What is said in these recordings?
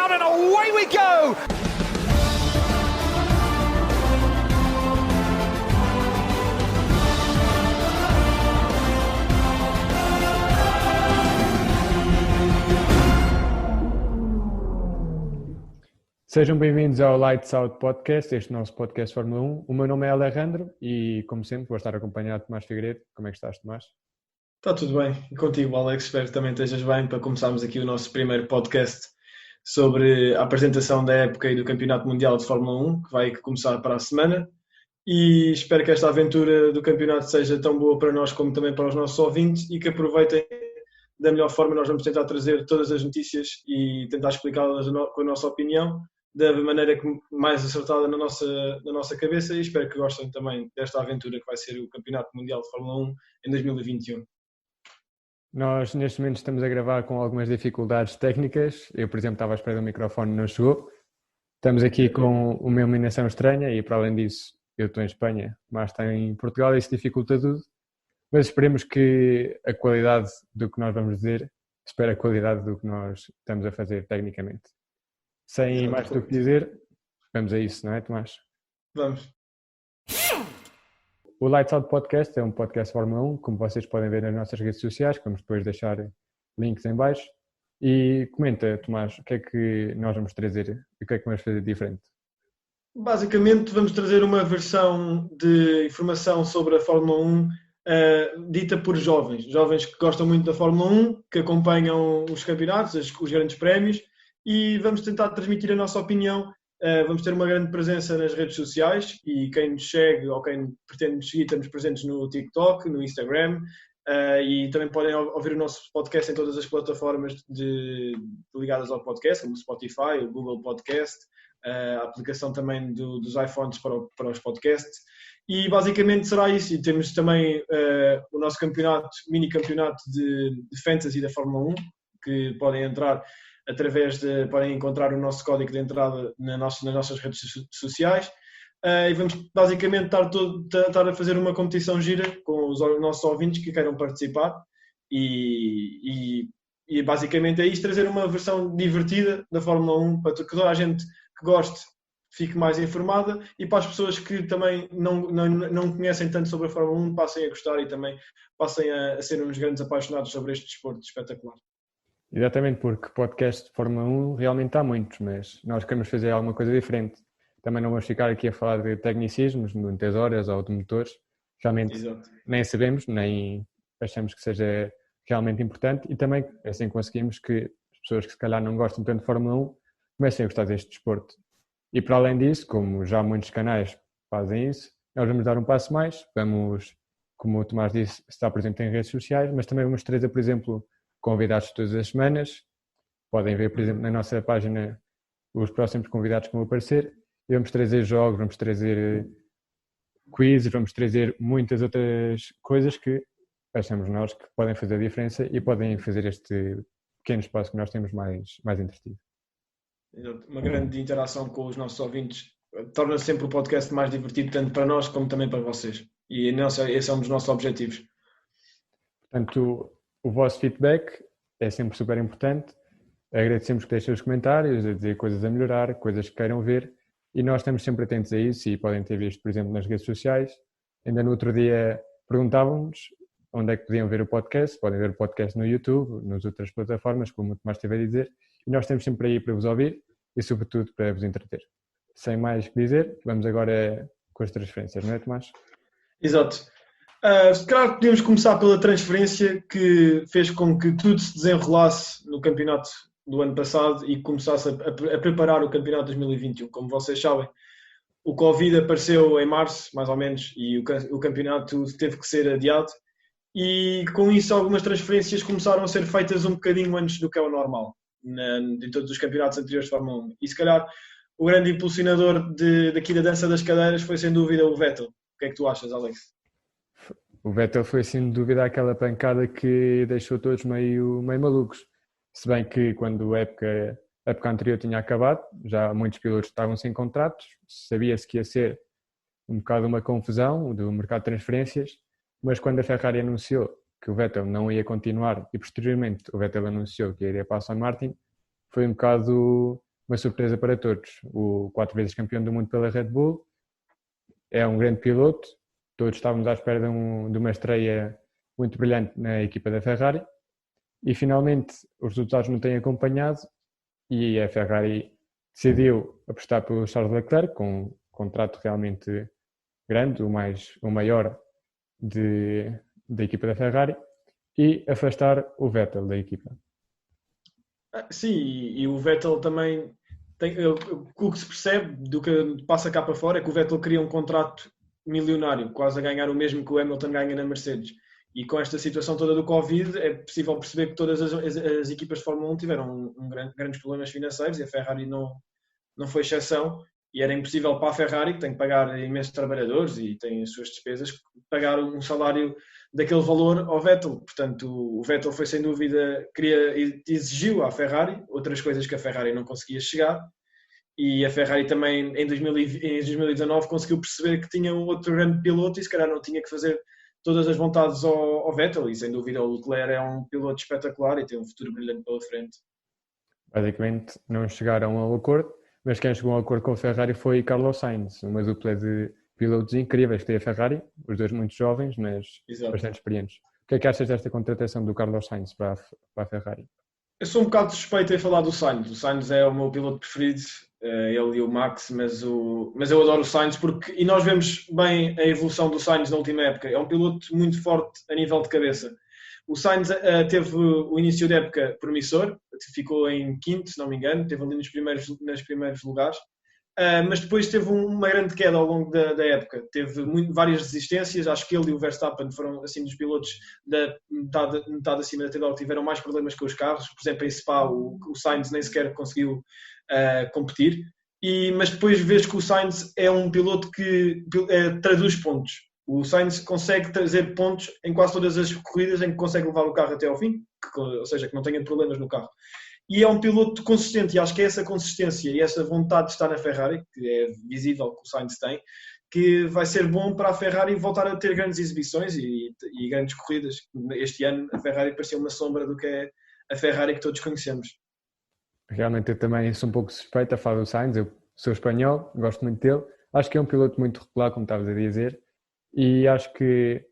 on and away we go! Sejam bem-vindos ao Lights Out Podcast, este nosso podcast Fórmula 1. O meu nome é Alejandro e, como sempre, vou estar acompanhado de Tomás Figueiredo. Como é que estás, Tomás? Está tudo bem. E contigo, Alex, espero que também estejas bem para começarmos aqui o nosso primeiro podcast sobre a apresentação da época e do Campeonato Mundial de Fórmula 1, que vai começar para a semana. E espero que esta aventura do campeonato seja tão boa para nós como também para os nossos ouvintes e que aproveitem da melhor forma. Nós vamos tentar trazer todas as notícias e tentar explicá-las com a nossa opinião da maneira mais acertada na nossa cabeça, e espero que gostem também desta aventura que vai ser o Campeonato Mundial de Fórmula 1 em 2021. Nós, neste momento, estamos a gravar com algumas dificuldades técnicas. Eu, por exemplo, estava à espera do microfone, não chegou. Estamos aqui com uma iluminação estranha e, para além disso, eu estou em Espanha, mas está em Portugal e isso dificulta tudo. Mas esperemos que a qualidade do que nós vamos dizer espere a qualidade do que nós estamos a fazer tecnicamente. Sem mais do que dizer, vamos a isso, não é, Tomás? Vamos. O Lights Out Podcast é um podcast Fórmula 1, como vocês podem ver nas nossas redes sociais, que vamos depois deixar links em baixo. E comenta, Tomás, o que é que nós vamos trazer e o que é que vamos fazer diferente? Basicamente, vamos trazer uma versão de informação sobre a Fórmula 1 dita por jovens que gostam muito da Fórmula 1, que acompanham os campeonatos, os grandes prémios, e vamos tentar transmitir a nossa opinião. Vamos ter uma grande presença nas redes sociais e quem nos segue ou quem pretende nos seguir, estamos presentes no TikTok, no Instagram, e também podem ouvir o nosso podcast em todas as plataformas ligadas ao podcast, como o Spotify, o Google Podcast, a aplicação também dos iPhones para os podcasts. E basicamente será isso. E temos também o nosso mini campeonato de Fantasy da Fórmula 1, que podem entrar podem encontrar o nosso código de entrada nas nossas redes sociais, e vamos basicamente estar a fazer uma competição gira com os nossos ouvintes que queiram participar e basicamente é isto, trazer uma versão divertida da Fórmula 1 para que toda a gente que goste fique mais informada e para as pessoas que também não conhecem tanto sobre a Fórmula 1 passem a gostar e também passem a ser uns grandes apaixonados sobre este desporto espetacular. Exatamente, porque podcast de Fórmula 1 realmente há muitos, mas nós queremos fazer alguma coisa diferente. Também não vamos ficar aqui a falar de tecnicismos, de muitas horas ou de motores. Realmente Exato. Nem sabemos, nem achamos que seja realmente importante e também assim conseguimos que as pessoas que se calhar não gostam tanto de Fórmula 1 comecem a gostar deste desporto. E para além disso, como já muitos canais fazem isso, nós vamos dar um passo mais. Vamos, como o Tomás disse, estar presente em redes sociais, mas também vamos trazer, por exemplo, convidados todas as semanas. Podem ver, por exemplo, na nossa página os próximos convidados que vão aparecer. E vamos trazer jogos, vamos trazer quizzes, vamos trazer muitas outras coisas que achamos nós que podem fazer a diferença e podem fazer este pequeno espaço que nós temos mais entretido. Uma grande interação com os nossos ouvintes torna sempre o podcast mais divertido, tanto para nós como também para vocês. E esse é um dos nossos objetivos. Portanto, o vosso feedback é sempre super importante. Agradecemos que deixem os comentários, a dizer coisas a melhorar, coisas que queiram ver. E nós estamos sempre atentos a isso e podem ter visto, por exemplo, nas redes sociais. Ainda no outro dia perguntávamos onde é que podiam ver o podcast. Podem ver o podcast no YouTube, nas outras plataformas, como o Tomás esteve a dizer. E nós estamos sempre aí para vos ouvir e, sobretudo, para vos entreter. Sem mais que dizer, vamos agora com as transferências, não é, Tomás? Exato. Se calhar podíamos começar pela transferência que fez com que tudo se desenrolasse no campeonato do ano passado e começasse a preparar o campeonato de 2021. Como vocês sabem, o Covid apareceu em março, mais ou menos, e o campeonato teve que ser adiado. E com isso algumas transferências começaram a ser feitas um bocadinho antes do que é o normal em todos os campeonatos anteriores de Fórmula 1. E se calhar o grande impulsionador daqui da dança das cadeiras foi sem dúvida o Vettel. O que é que tu achas, Alex? O Vettel foi sem dúvida aquela pancada que deixou todos meio malucos. Se bem que quando a época anterior tinha acabado, já muitos pilotos estavam sem contratos, sabia-se que ia ser um bocado uma confusão do mercado de transferências, mas quando a Ferrari anunciou que o Vettel não ia continuar e posteriormente o Vettel anunciou que iria para a Aston Martin, foi um bocado uma surpresa para todos. O 4 vezes campeão do mundo pela Red Bull é um grande piloto, todos estávamos à espera de uma estreia muito brilhante na equipa da Ferrari e finalmente os resultados não têm acompanhado e a Ferrari decidiu apostar pelo Charles Leclerc com um contrato realmente grande, o maior da equipa da Ferrari, e afastar o Vettel da equipa. Sim, e o Vettel também o que se percebe do que passa cá para fora é que o Vettel queria um contrato milionário, quase a ganhar o mesmo que o Hamilton ganha na Mercedes. E com esta situação toda do Covid é possível perceber que todas as equipas de Fórmula 1 tiveram grandes problemas financeiros e a Ferrari não foi exceção. E era impossível para a Ferrari, que tem que pagar imensos trabalhadores e tem as suas despesas, pagar um salário daquele valor ao Vettel. Portanto, o Vettel foi sem dúvida, exigiu à Ferrari outras coisas que a Ferrari não conseguia chegar. E a Ferrari também, em 2019, conseguiu perceber que tinha um outro grande piloto e se calhar não tinha que fazer todas as vontades ao Vettel. E sem dúvida o Leclerc é um piloto espetacular e tem um futuro brilhante pela frente. Basicamente não chegaram ao acordo, mas quem chegou ao acordo com a Ferrari foi Carlos Sainz, uma dupla de pilotos incríveis que tem a Ferrari, os dois muito jovens, mas bastante experientes. O que é que achas desta contratação do Carlos Sainz para a Ferrari? Eu sou um bocado suspeito em falar do Sainz. O Sainz é o meu piloto preferido, ele e o Max, mas eu adoro o Sainz e nós vemos bem a evolução do Sainz na última época. É um piloto muito forte a nível de cabeça. O Sainz teve o início da época promissor, ficou em quinto, se não me engano, teve ali nos primeiros lugares, mas depois teve uma grande queda ao longo da época. Teve várias desistências, acho que ele e o Verstappen foram assim dos pilotos da metade acima da tabela, tiveram mais problemas com os carros. Por exemplo, em Spa o Sainz nem sequer conseguiu competir, mas depois vês que o Sainz é um piloto que traduz pontos. O Sainz consegue trazer pontos em quase todas as corridas em que consegue levar o carro até ao fim, ou seja, que não tenha problemas no carro. E é um piloto consistente, e acho que é essa consistência e essa vontade de estar na Ferrari, que é visível que o Sainz tem, que vai ser bom para a Ferrari voltar a ter grandes exibições e grandes corridas. Este ano a Ferrari parecia uma sombra do que é a Ferrari que todos conhecemos. Realmente eu também sou um pouco suspeito a falar do Sainz, eu sou espanhol, gosto muito dele, acho que é um piloto muito regular, como estavas a dizer, e acho que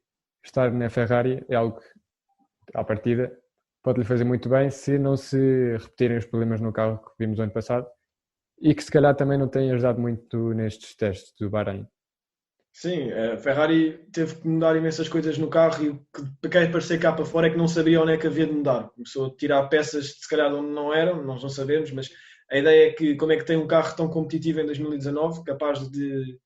estar na Ferrari é algo que, à partida, pode lhe fazer muito bem se não se repetirem os problemas no carro que vimos no ano passado e que se calhar também não tem ajudado muito nestes testes do Bahrein. Sim, a Ferrari teve que mudar imensas coisas no carro e o que quer parecer cá para fora é que não sabia onde é que havia de mudar. Começou a tirar peças se calhar onde não eram, nós não sabemos, mas a ideia é que como é que tem um carro tão competitivo em 2019, capaz de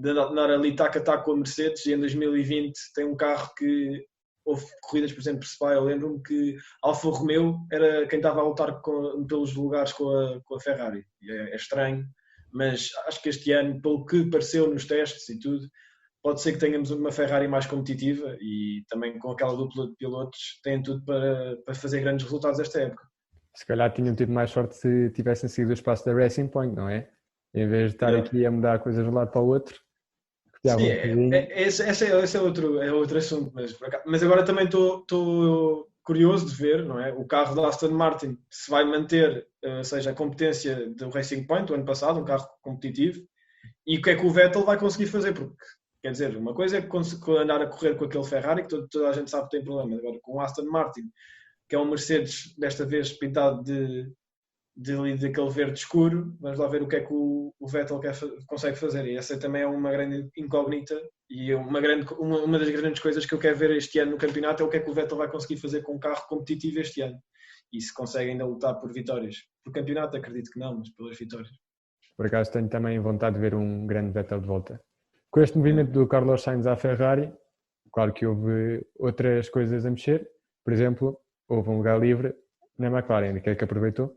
andar ali taco a taco com a Mercedes, e em 2020 tem um carro que houve corridas, por exemplo, por Spa, eu lembro-me que Alfa Romeo era quem estava a lutar pelos lugares com a Ferrari. E é estranho, mas acho que este ano, pelo que pareceu nos testes e tudo, pode ser que tenhamos uma Ferrari mais competitiva e também com aquela dupla de pilotos têm tudo para fazer grandes resultados esta época. Se calhar tinham tido mais sorte se tivessem seguido o espaço da Racing Point, não é? Em vez de estar aqui a mudar coisas de um lado para o outro. Sim, esse é outro assunto, mas agora também estou curioso de ver, não é? O carro da Aston Martin se vai manter, seja a competência do Racing Point do ano passado, um carro competitivo, e o que é que o Vettel vai conseguir fazer, porque quer dizer, uma coisa é andar a correr com aquele Ferrari que toda a gente sabe que tem problemas, agora com o Aston Martin, que é um Mercedes desta vez pintado daquele verde escuro, vamos lá ver o que é que o Vettel consegue fazer, e essa também é uma grande incógnita e uma das grandes coisas que eu quero ver este ano no campeonato é o que é que o Vettel vai conseguir fazer com um carro competitivo este ano e se consegue ainda lutar por vitórias. Por campeonato acredito que não, mas pelas vitórias. Por acaso tenho também vontade de ver um grande Vettel de volta. Com este movimento do Carlos Sainz à Ferrari, claro que houve outras coisas a mexer, por exemplo, houve um lugar livre na McLaren, que é que aproveitou?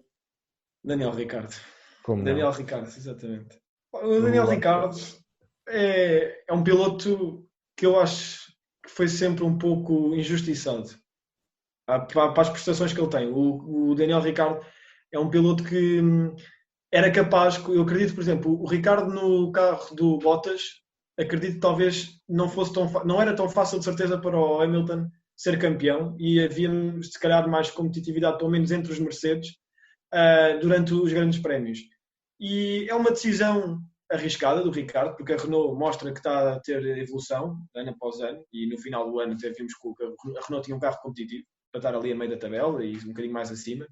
Daniel Ricciardo. Como Daniel não? Ricciardo, exatamente. O Daniel Ricciardo é um piloto que eu acho que foi sempre um pouco injustiçado para as prestações que ele tem. O Daniel Ricciardo é um piloto que era capaz, eu acredito, por exemplo, o Ricciardo no carro do Bottas, acredito que talvez não era tão fácil de certeza para o Hamilton ser campeão e havia se calhar mais competitividade, pelo menos entre os Mercedes, durante os grandes prémios. E é uma decisão arriscada do Ricciardo, porque a Renault mostra que está a ter evolução ano após ano, e no final do ano até vimos que a Renault tinha um carro competitivo para estar ali a meio da tabela e um bocadinho mais acima.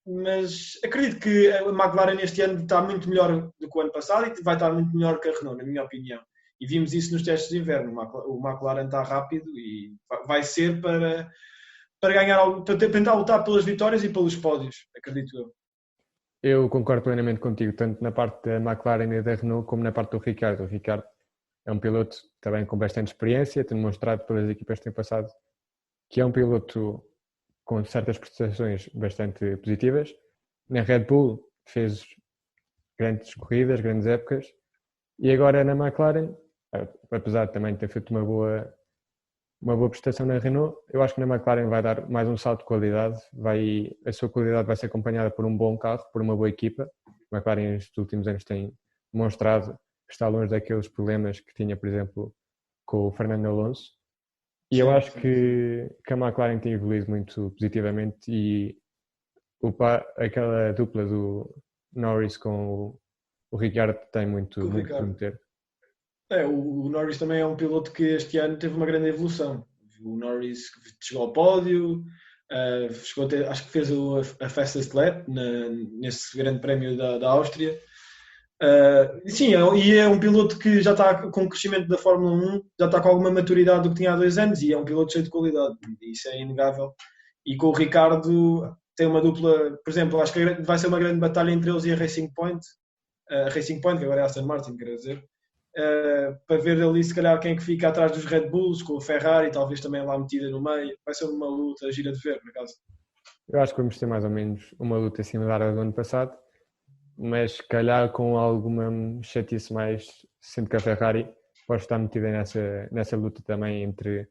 Mas acredito que a McLaren este ano está muito melhor do que o ano passado e vai estar muito melhor que a Renault, na minha opinião. E vimos isso nos testes de inverno. O McLaren está rápido e vai ser para ganhar, para tentar lutar pelas vitórias e pelos pódios, acredito eu. Eu concordo plenamente contigo, tanto na parte da McLaren e da Renault como na parte do Ricciardo. O Ricciardo é um piloto também com bastante experiência, tem demonstrado pelas equipas que tem passado que é um piloto com certas prestações bastante positivas. Na Red Bull fez grandes corridas, grandes épocas, e agora na McLaren, apesar de também ter feito uma boa prestação na Renault, eu acho que na McLaren vai dar mais um salto de qualidade, a sua qualidade vai ser acompanhada por um bom carro, por uma boa equipa. A McLaren nestes últimos anos tem demonstrado que está longe daqueles problemas que tinha, por exemplo, com o Fernando Alonso. E eu acho que a McLaren tem evoluído muito positivamente e aquela dupla do Norris com o Ricciardo tem muito a prometer. O Norris também é um piloto que este ano teve uma grande evolução. O Norris chegou ao pódio, acho que fez a fastest lap nesse grande prémio da Áustria. Sim, e é um piloto que já está com o crescimento da Fórmula 1, já está com alguma maturidade do que tinha há 2 anos e é um piloto cheio de qualidade, isso é inegável. E com o Ricciardo tem uma dupla, por exemplo, acho que vai ser uma grande batalha entre eles e a Racing Point, que agora é a Aston Martin, quero dizer, para ver ali se calhar quem é que fica atrás dos Red Bulls, com o Ferrari talvez também lá metida no meio. Vai ser uma luta gira de ver, por acaso. Eu acho que vamos ter mais ou menos uma luta similar ao do ano passado, mas se calhar com alguma chatice mais, sendo que a Ferrari pode estar metida nessa luta também entre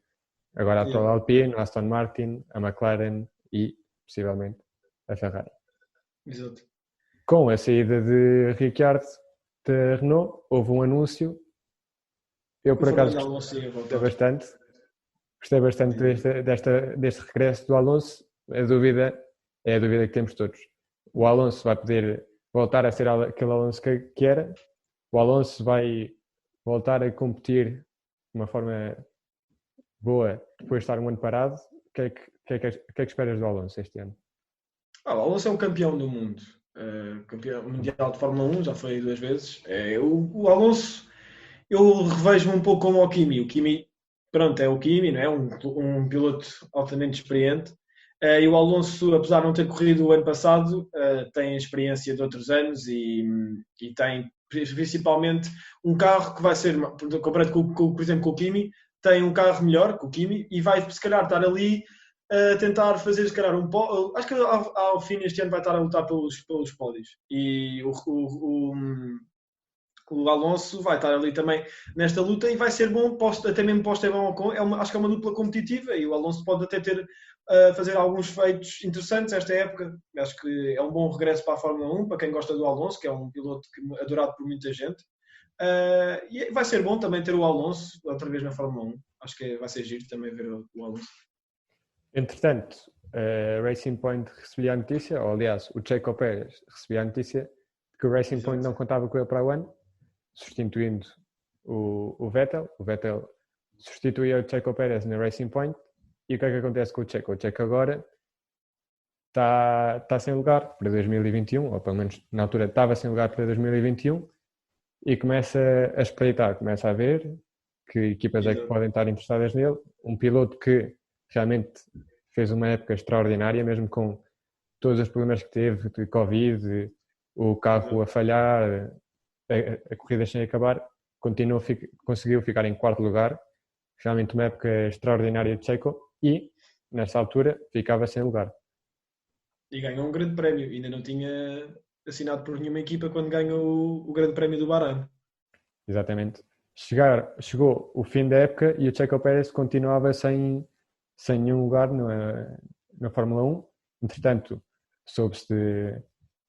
agora a atual Alpine, a Aston Martin, a McLaren e possivelmente a Ferrari. Exato. Com a saída de Ricciardo da Renault, houve um anúncio. Eu por acaso gostei bastante deste regresso do Alonso. A dúvida é a dúvida que temos todos. O Alonso vai poder voltar a ser aquele Alonso que era? O Alonso vai voltar a competir de uma forma boa depois de estar um ano parado? O que é que esperas do Alonso este ano? O Alonso é um campeão do mundo. Campeão mundial de Fórmula 1, já foi 2 vezes. O Alonso, eu revejo-me um pouco como o Kimi. O Kimi, pronto, é o Kimi, não é? Um piloto altamente experiente. E o Alonso, apesar de não ter corrido o ano passado, tem experiência de outros anos e tem principalmente um carro que vai ser, comparado por exemplo, com o Kimi, tem um carro melhor que o Kimi e vai, se calhar, estar ali a tentar fazer, se calhar, acho que ao fim este ano vai estar a lutar pelos pódios. E o Alonso vai estar ali também nesta luta e vai ser bom, até mesmo para o Esteban Ocon. Acho que é uma dupla competitiva e o Alonso pode até fazer alguns feitos interessantes esta época. Acho que é um bom regresso para a Fórmula 1, para quem gosta do Alonso, que é um piloto adorado por muita gente. E vai ser bom também ter o Alonso outra vez na Fórmula 1. Acho que vai ser giro também ver o Alonso. Entretanto, a Racing Point recebia a notícia, ou aliás, o Checo Pérez recebia a notícia de que o Racing Point não contava com ele para o ano, substituindo o Vettel. O Vettel substituía o Checo Pérez na Racing Point. E o que é que acontece com o Checo? O Checo agora está sem lugar para 2021, ou pelo menos na altura estava sem lugar para 2021, e começa a espreitar, começa a ver que equipas é que podem estar interessadas nele. Um piloto que realmente fez uma época extraordinária, mesmo com todos os problemas que teve, de Covid, o carro a falhar, a corrida sem acabar, conseguiu ficar em 4º lugar. Realmente uma época extraordinária de Checo e, nessa altura, ficava sem lugar. E ganhou um grande prémio. Ainda não tinha assinado por nenhuma equipa quando ganhou o grande prémio do Bahrein. Exatamente. Chegou o fim da época e o Checo Pérez continuava sem nenhum lugar na Fórmula 1. Entretanto, soube-se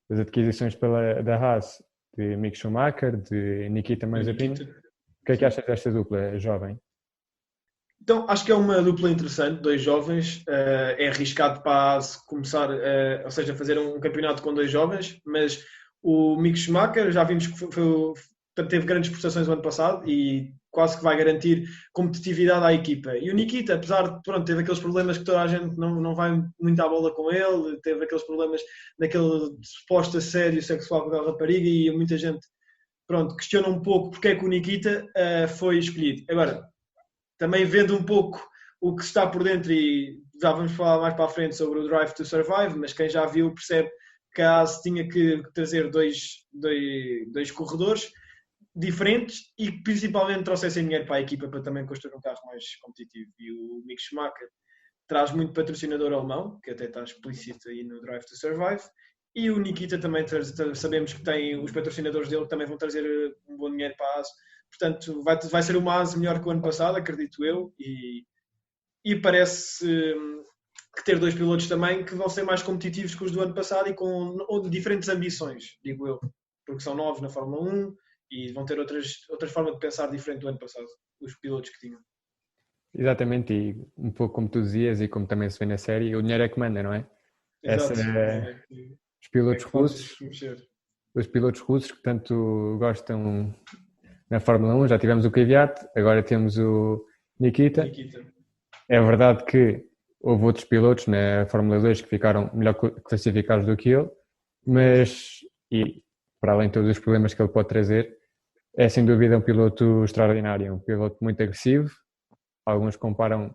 das adquisições da Haas, de Mick Schumacher, de Nikita Mazepin. O que é que achas desta dupla jovem? Então, acho que é uma dupla interessante, 2 jovens. É arriscado para começar, ou seja, fazer um campeonato com 2 jovens, mas O Mick Schumacher, já vimos que teve grandes prestações no ano passado e quase que vai garantir competitividade à equipa. E o Nikita, apesar de, pronto, teve aqueles problemas que toda a gente não vai muito à bola com ele, teve aqueles problemas daquele suposto assédio sexual com aquela rapariga e muita gente, pronto, questiona um pouco porque é que o Nikita foi escolhido. Agora, também vendo um pouco o que está por dentro, e já vamos falar mais para a frente sobre o Drive to Survive, mas quem já viu percebe que a AS tinha que trazer dois corredores diferentes e que principalmente trouxessem dinheiro para a equipa para também construir um carro mais competitivo. E o Mick Schumacher traz muito patrocinador alemão, que até está explícito aí no Drive to Survive, e o Nikita também sabemos que tem os patrocinadores dele que também vão trazer um bom dinheiro para a AS. Portanto, vai ser uma AS melhor que o ano passado, acredito eu, e parece que ter dois pilotos também que vão ser mais competitivos que os do ano passado e com diferentes ambições, digo eu, porque são novos na Fórmula 1 e vão ter outra forma de pensar diferente do ano passado, os pilotos que tinham. Exatamente, e um pouco como tu dizias e como também se vê na série, o dinheiro é que manda, não é? Exato. Os pilotos russos que tanto gostam na Fórmula 1, já tivemos o Kvyat, agora temos o Nikita. É verdade que houve outros pilotos na Fórmula 2 que ficaram melhor classificados do que ele, mas, e para além de todos os problemas que ele pode trazer, é sem dúvida um piloto extraordinário, um piloto muito agressivo. Alguns comparam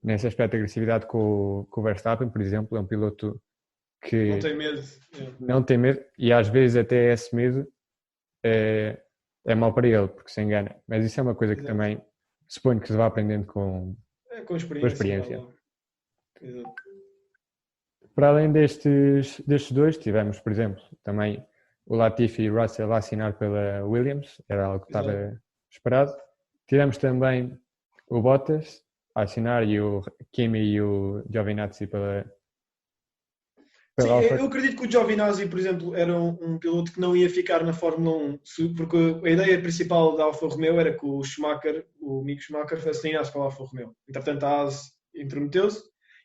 nesse aspecto de agressividade com o Verstappen, por exemplo. É um piloto que não tem medo e às vezes até esse medo é mau para ele, porque se engana. Mas isso é uma coisa que também suponho que se vai aprendendo com experiência. Exato. Para além destes dois, tivemos, por exemplo, também o Latifi e o Russell a assinar pela Williams, era algo que estava esperado. Tivemos também o Bottas a assinar e o Kimi e o Giovinazzi pela Alfa. Eu acredito que o Giovinazzi, por exemplo, era um piloto que não ia ficar na Fórmula 1, porque a ideia principal da Alfa Romeo era que o Mick Schumacher assinasse para a Alfa Romeo. Entretanto, a AS intrometeu-se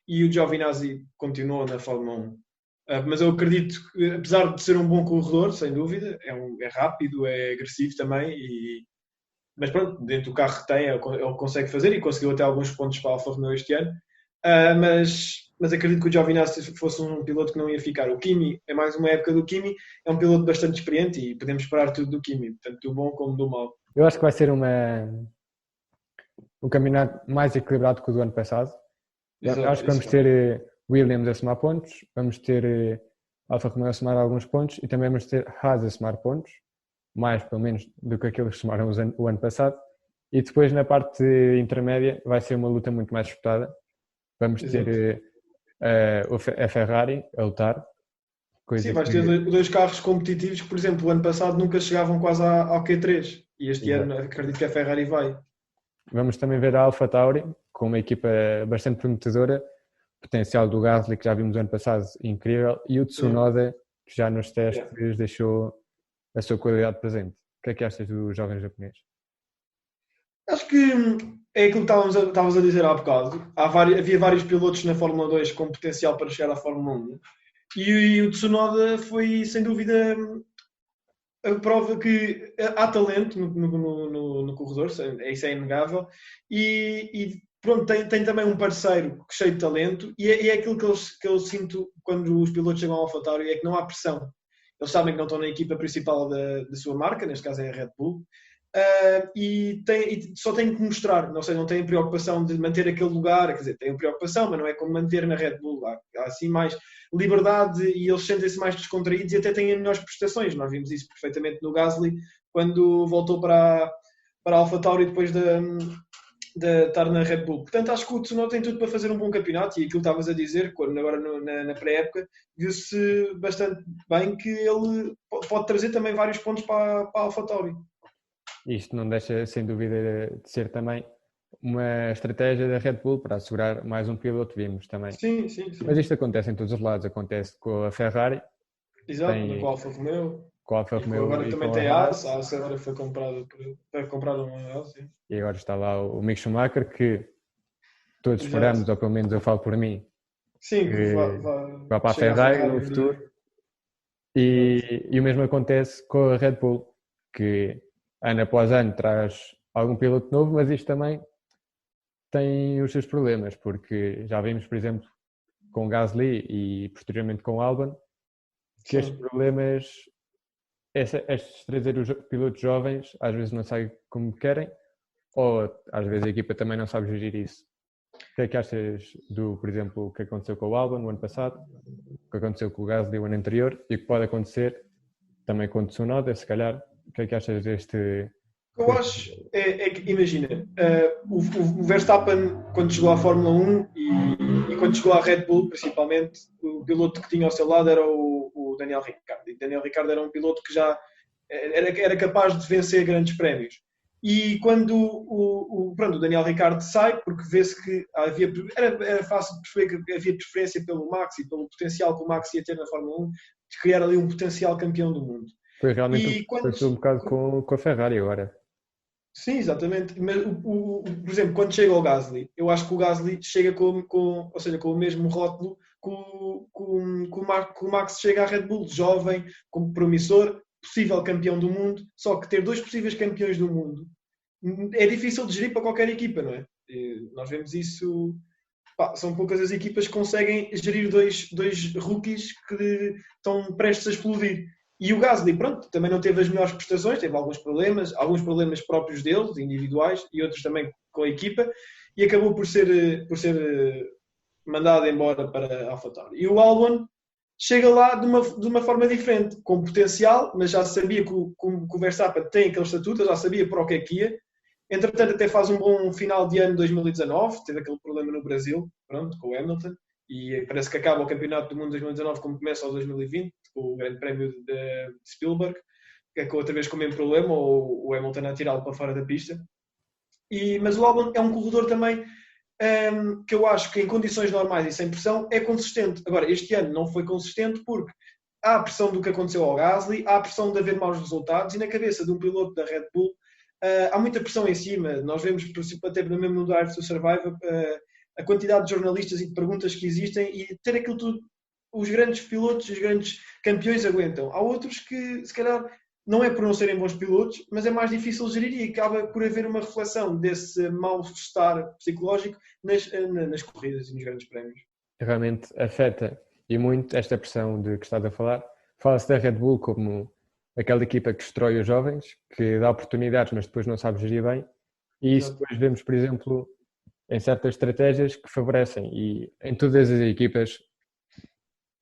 e o Giovinazzi continuou na Fórmula 1. Mas eu acredito que, apesar de ser um bom corredor, sem dúvida, é rápido, é agressivo também, mas pronto, dentro do carro que tem, ele consegue fazer e conseguiu até alguns pontos para a Alfa Romeo este ano. Mas acredito que o Giovinazzi fosse um piloto que não ia ficar. O Kimi é mais uma época do Kimi, é um piloto bastante experiente e podemos esperar tudo do Kimi, tanto do bom como do mau. Eu acho que vai ser um campeonato mais equilibrado que o do ano passado. Exato, acho que vamos ter Williams a somar pontos, vamos ter Alfa Romeo a somar alguns pontos e também vamos ter Haas a somar pontos, mais pelo menos do que aqueles que somaram o ano passado. E depois na parte intermédia vai ser uma luta muito mais disputada. Vamos ter a Ferrari a lutar. Sim, vais ter dois carros competitivos que, por exemplo, o ano passado nunca chegavam quase ao Q3 e este ano acredito que a Ferrari vai. Vamos também ver a AlphaTauri com uma equipa bastante prometedora, potencial do Gasly que já vimos no ano passado incrível e o Tsunoda que já nos testes deixou a sua qualidade presente. O que é que achas do jovem japonês? Acho que é aquilo que estavas a dizer há bocado. Havia vários pilotos na Fórmula 2 com potencial para chegar à Fórmula 1 e o Tsunoda foi, sem dúvida, a prova que há talento no corredor, isso é inegável, e pronto, tem também um parceiro cheio de talento e é aquilo que eu sinto quando os pilotos chegam ao AlphaTauri, é que não há pressão. Eles sabem que não estão na equipa principal da sua marca, neste caso é a Red Bull, e só têm que mostrar, não têm preocupação de manter aquele lugar, quer dizer, têm preocupação, mas não é como manter na Red Bull, há assim mais liberdade e eles sentem-se mais descontraídos e até têm melhores prestações. Nós vimos isso perfeitamente no Gasly quando voltou para a AlphaTauri depois de estar na Red Bull. Portanto, acho que o Tsunoda tem tudo para fazer um bom campeonato e aquilo que estavas a dizer, agora na pré-época, viu-se bastante bem que ele pode trazer também vários pontos para a AlphaTauri. Isto não deixa, sem dúvida, de ser também uma estratégia da Red Bull para assegurar mais um piloto, vimos também. Sim. Mas isto acontece em todos os lados, acontece com a Ferrari. Exato, com a Alfa Romeo. Com a Alfa Romeo agora também tem a AS agora foi comprada uma AS. E agora está lá o Mick Schumacher, que todos esperamos, ou pelo menos eu falo por mim, sim, que vai para a Ferrari no futuro. E o mesmo acontece com a Red Bull, que ano após ano traz algum piloto novo, mas isto também tem os seus problemas, porque já vimos, por exemplo, com Gasly e posteriormente com Albon, que estes problemas, estes trazer os pilotos jovens, às vezes não saem como querem, ou às vezes a equipa também não sabe gerir isso. O que é que achas por exemplo, o que aconteceu com o Albon no ano passado, o que aconteceu com o Gasly o ano anterior e o que pode acontecer também com o Tsunoda, se calhar? O que é que achas deste... Eu acho é que, imagina, o Verstappen, quando chegou à Fórmula 1 e quando chegou à Red Bull, principalmente, o piloto que tinha ao seu lado era o Daniel Ricciardo. E Daniel Ricciardo era um piloto que já era capaz de vencer grandes prémios. E quando o Daniel Ricciardo sai, porque vê-se que era fácil de perceber que havia preferência pelo Max e pelo potencial que o Max ia ter na Fórmula 1, de criar ali um potencial campeão do mundo. Foi realmente um bocado com a Ferrari agora. Sim, exatamente. Mas, por exemplo, quando chega ao Gasly, eu acho que o Gasly chega com o mesmo rótulo que o Max chega à Red Bull, jovem, como promissor, possível campeão do mundo, só que ter dois possíveis campeões do mundo é difícil de gerir para qualquer equipa, não é? E nós vemos isso... são poucas as equipas que conseguem gerir dois rookies que estão prestes a explodir. E o Gasly, pronto, também não teve as melhores prestações, teve alguns problemas próprios dele, individuais, e outros também com a equipa, e acabou por ser mandado embora para a AlphaTauri. E o Albon chega lá de uma forma diferente, com potencial, mas já sabia que o Verstappen tem aquele estatuto, já sabia para o que é que ia. Entretanto, até faz um bom final de ano 2019, teve aquele problema no Brasil, pronto, com o Hamilton, e parece que acaba o Campeonato do Mundo 2019 como começa o 2020, com o Grande Prémio de Spielberg, que é outra vez com o mesmo problema, o Hamilton a tirá-lo para fora da pista. Mas o Albon é um corredor também que eu acho que em condições normais e sem pressão é consistente. Agora, este ano não foi consistente porque há a pressão do que aconteceu ao Gasly, há a pressão de haver maus resultados, e na cabeça de um piloto da Red Bull há muita pressão em cima. Nós vemos, por exemplo, até mesmo no Drive to Survive, a quantidade de jornalistas e de perguntas que existem, e ter aquilo tudo, os grandes pilotos, os grandes campeões aguentam. Há outros que, se calhar, não é por não serem bons pilotos, mas é mais difícil gerir e acaba por haver uma reflexão desse mal-estar psicológico nas corridas e nos grandes prémios. Realmente afeta e muito esta pressão de que estás a falar. Fala-se da Red Bull como aquela equipa que destrói os jovens, que dá oportunidades, mas depois não sabe gerir bem. E isso depois vemos, por exemplo, em certas estratégias que favorecem. E em todas as equipas,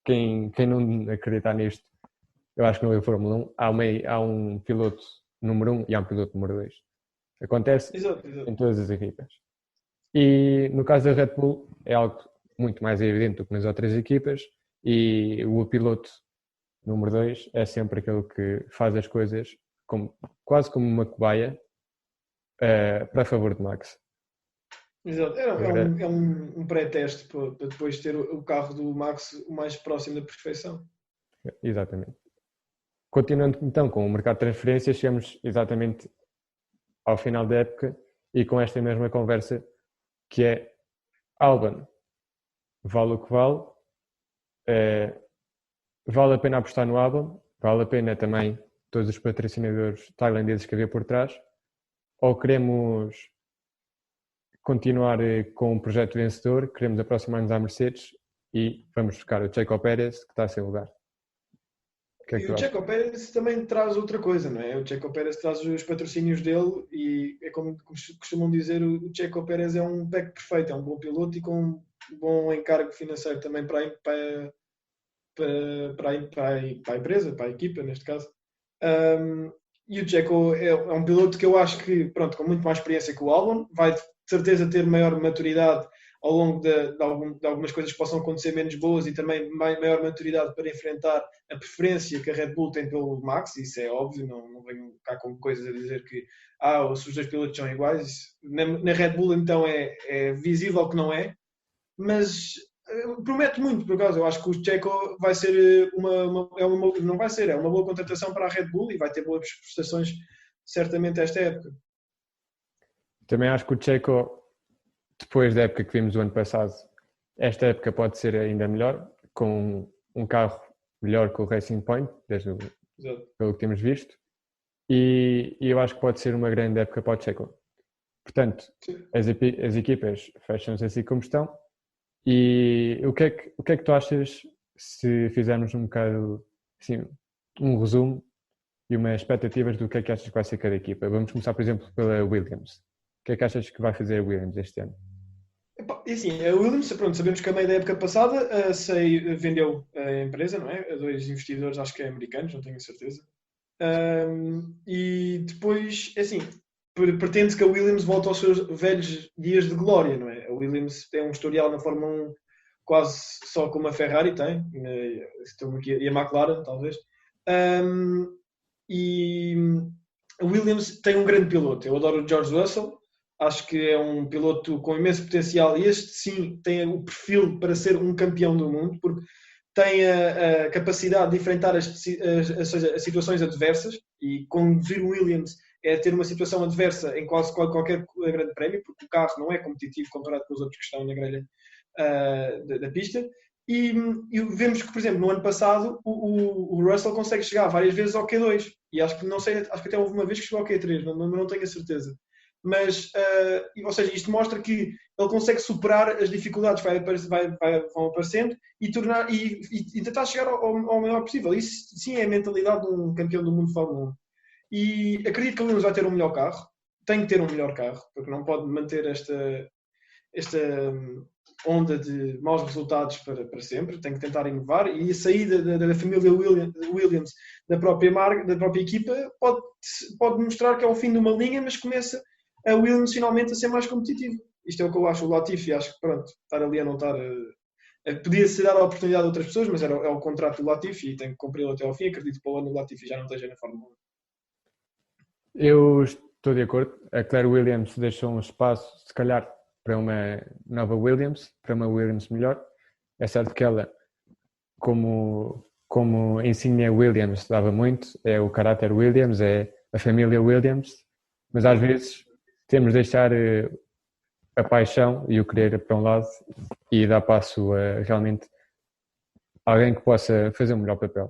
quem não acreditar nisto, eu acho que não é a Fórmula 1, há um piloto número 1 e há um piloto número 2. Acontece em todas as equipas. E no caso da Red Bull é algo muito mais evidente do que nas outras equipas, e o piloto número 2 é sempre aquele que faz as coisas quase como uma cobaia para favor de Max. Exato, é um pré-teste para depois ter o carro do Max o mais próximo da perfeição. Exatamente. Continuando então com o mercado de transferências, chegamos exatamente ao final da época e com esta mesma conversa, que é Albon, vale o que vale, vale a pena apostar no Albon, vale a pena também todos os patrocinadores tailandeses que havia por trás, ou queremos continuar com um projeto vencedor, queremos aproximar-nos à Mercedes e vamos buscar o Checo Pérez, que está a seu lugar. E o Checo Pérez também traz outra coisa, não é? O Checo Pérez traz os patrocínios dele e é como costumam dizer, o Checo Pérez é um pack perfeito, é um bom piloto e com um bom encargo financeiro também para a empresa, para a equipa, neste caso. E o Checo é um piloto que eu acho que, pronto, com muito mais experiência que o Albon, vai de certeza ter maior maturidade ao longo de algumas coisas que possam acontecer menos boas, e também maior maturidade para enfrentar a preferência que a Red Bull tem pelo Max. Isso é óbvio, não venho cá com coisas a dizer que os dois pilotos são iguais. Na Red Bull então é visível que não é, mas promete muito, por causa eu acho que o Checo vai ser é uma boa contratação para a Red Bull e vai ter boas prestações certamente esta época. Também acho que o Checo, depois da época que vimos o ano passado, esta época pode ser ainda melhor, com um carro melhor que o Racing Point, pelo que temos visto, e eu acho que pode ser uma grande época para o Checo. Portanto, as equipas fecham-se assim como estão. E o que é que tu achas se fizermos um bocado, assim, um resumo e umas expectativas do que é que achas que vai ser cada equipa? Vamos começar, por exemplo, pela Williams. O que é que achas que vai fazer a Williams este ano? E assim, a Williams, pronto, sabemos que a meio da época passada vendeu a empresa, não é? A dois investidores, acho que é americanos, não tenho certeza. E depois, assim, pretende-se que a Williams volte aos seus velhos dias de glória, não é? A Williams tem um historial na Fórmula 1 quase só como a Ferrari tem, e a McLaren, talvez. E a Williams tem um grande piloto. Eu adoro o George Russell. Acho que é um piloto com imenso potencial e este sim tem o perfil para ser um campeão do mundo, porque tem a capacidade de enfrentar as situações adversas, e conduzir o Williams é ter uma situação adversa em quase qualquer grande prémio, porque o carro não é competitivo comparado com os outros que estão na grelha da pista. E vemos que, por exemplo, no ano passado o Russell consegue chegar várias vezes ao Q2, e acho que até houve uma vez que chegou ao Q3, não tenho a certeza. Mas, ou seja, isto mostra que ele consegue superar as dificuldades que vão aparecendo e tentar chegar ao maior possível. Isso sim é a mentalidade de um campeão do mundo de Fórmula 1. E acredito que a Williams vai ter um melhor carro. Tem que ter um melhor carro, porque não pode manter esta onda de maus resultados para sempre. Tem que tentar inovar, e a saída da família Williams da própria marca, da própria equipa, pode mostrar que é o fim de uma linha, mas começa a Williams finalmente a ser mais competitivo. Isto é o que eu acho. O Latifi, acho que pronto, estar ali a não estar... Podia-se dar a oportunidade a outras pessoas, mas é o contrato do Latifi e tem que cumpri-lo até ao fim. Acredito que para o ano o Latifi já não esteja na Fórmula 1. Eu estou de acordo. A Claire Williams deixou um espaço, se calhar, para uma nova Williams, para uma Williams melhor. É certo que ela, como insígnia Williams, dava muito. É o caráter Williams, é a família Williams. Mas às vezes temos de deixar a paixão e o querer para um lado e dar passo a realmente alguém que possa fazer um melhor papel.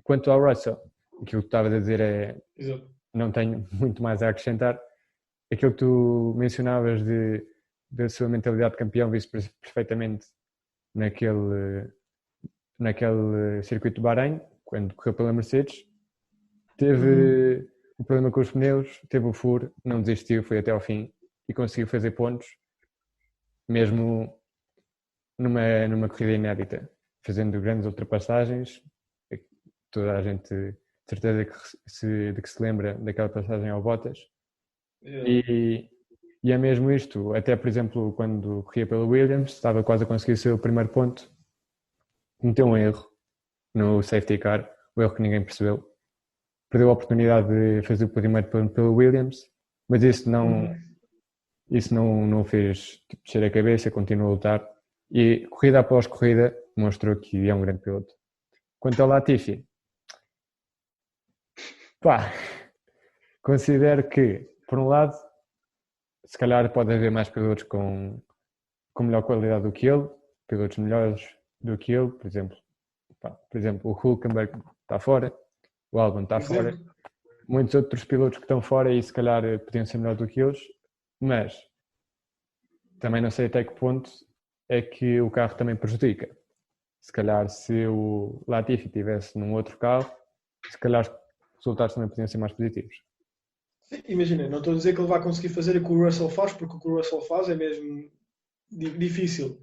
Quanto ao Russell, aquilo que estavas a dizer não tenho muito mais a acrescentar. Aquilo que tu mencionavas da sua mentalidade de campeão, visto perfeitamente naquele circuito de Bahrein, quando correu pela Mercedes. Teve o problema com os pneus, teve o furo, não desistiu, foi até ao fim e conseguiu fazer pontos, mesmo numa corrida inédita, fazendo grandes ultrapassagens. Toda a gente, de certeza, de que se lembra daquela passagem ao Bottas. E é mesmo isto. Até, por exemplo, quando corria pela Williams, estava quase a conseguir o seu primeiro ponto, cometeu um erro no safety car, um erro que ninguém percebeu. Perdeu a oportunidade de fazer o primeiro ponto pela Williams, mas isso não o fez descer a cabeça, continuou a lutar e corrida após corrida mostrou que é um grande piloto. Quanto ao Latifi, considero que, por um lado, se calhar pode haver mais pilotos com melhor qualidade do que ele, pilotos melhores do que ele, por exemplo o Hülkenberg está fora, o Albon está fora, muitos outros pilotos que estão fora e se calhar podiam ser melhores do que eles, mas também não sei até que ponto é que o carro também prejudica. Se calhar se o Latifi estivesse num outro carro, se calhar os resultados também podiam ser mais positivos. Sim, imagina, não estou a dizer que ele vai conseguir fazer o que o Russell faz, porque o que o Russell faz é mesmo difícil.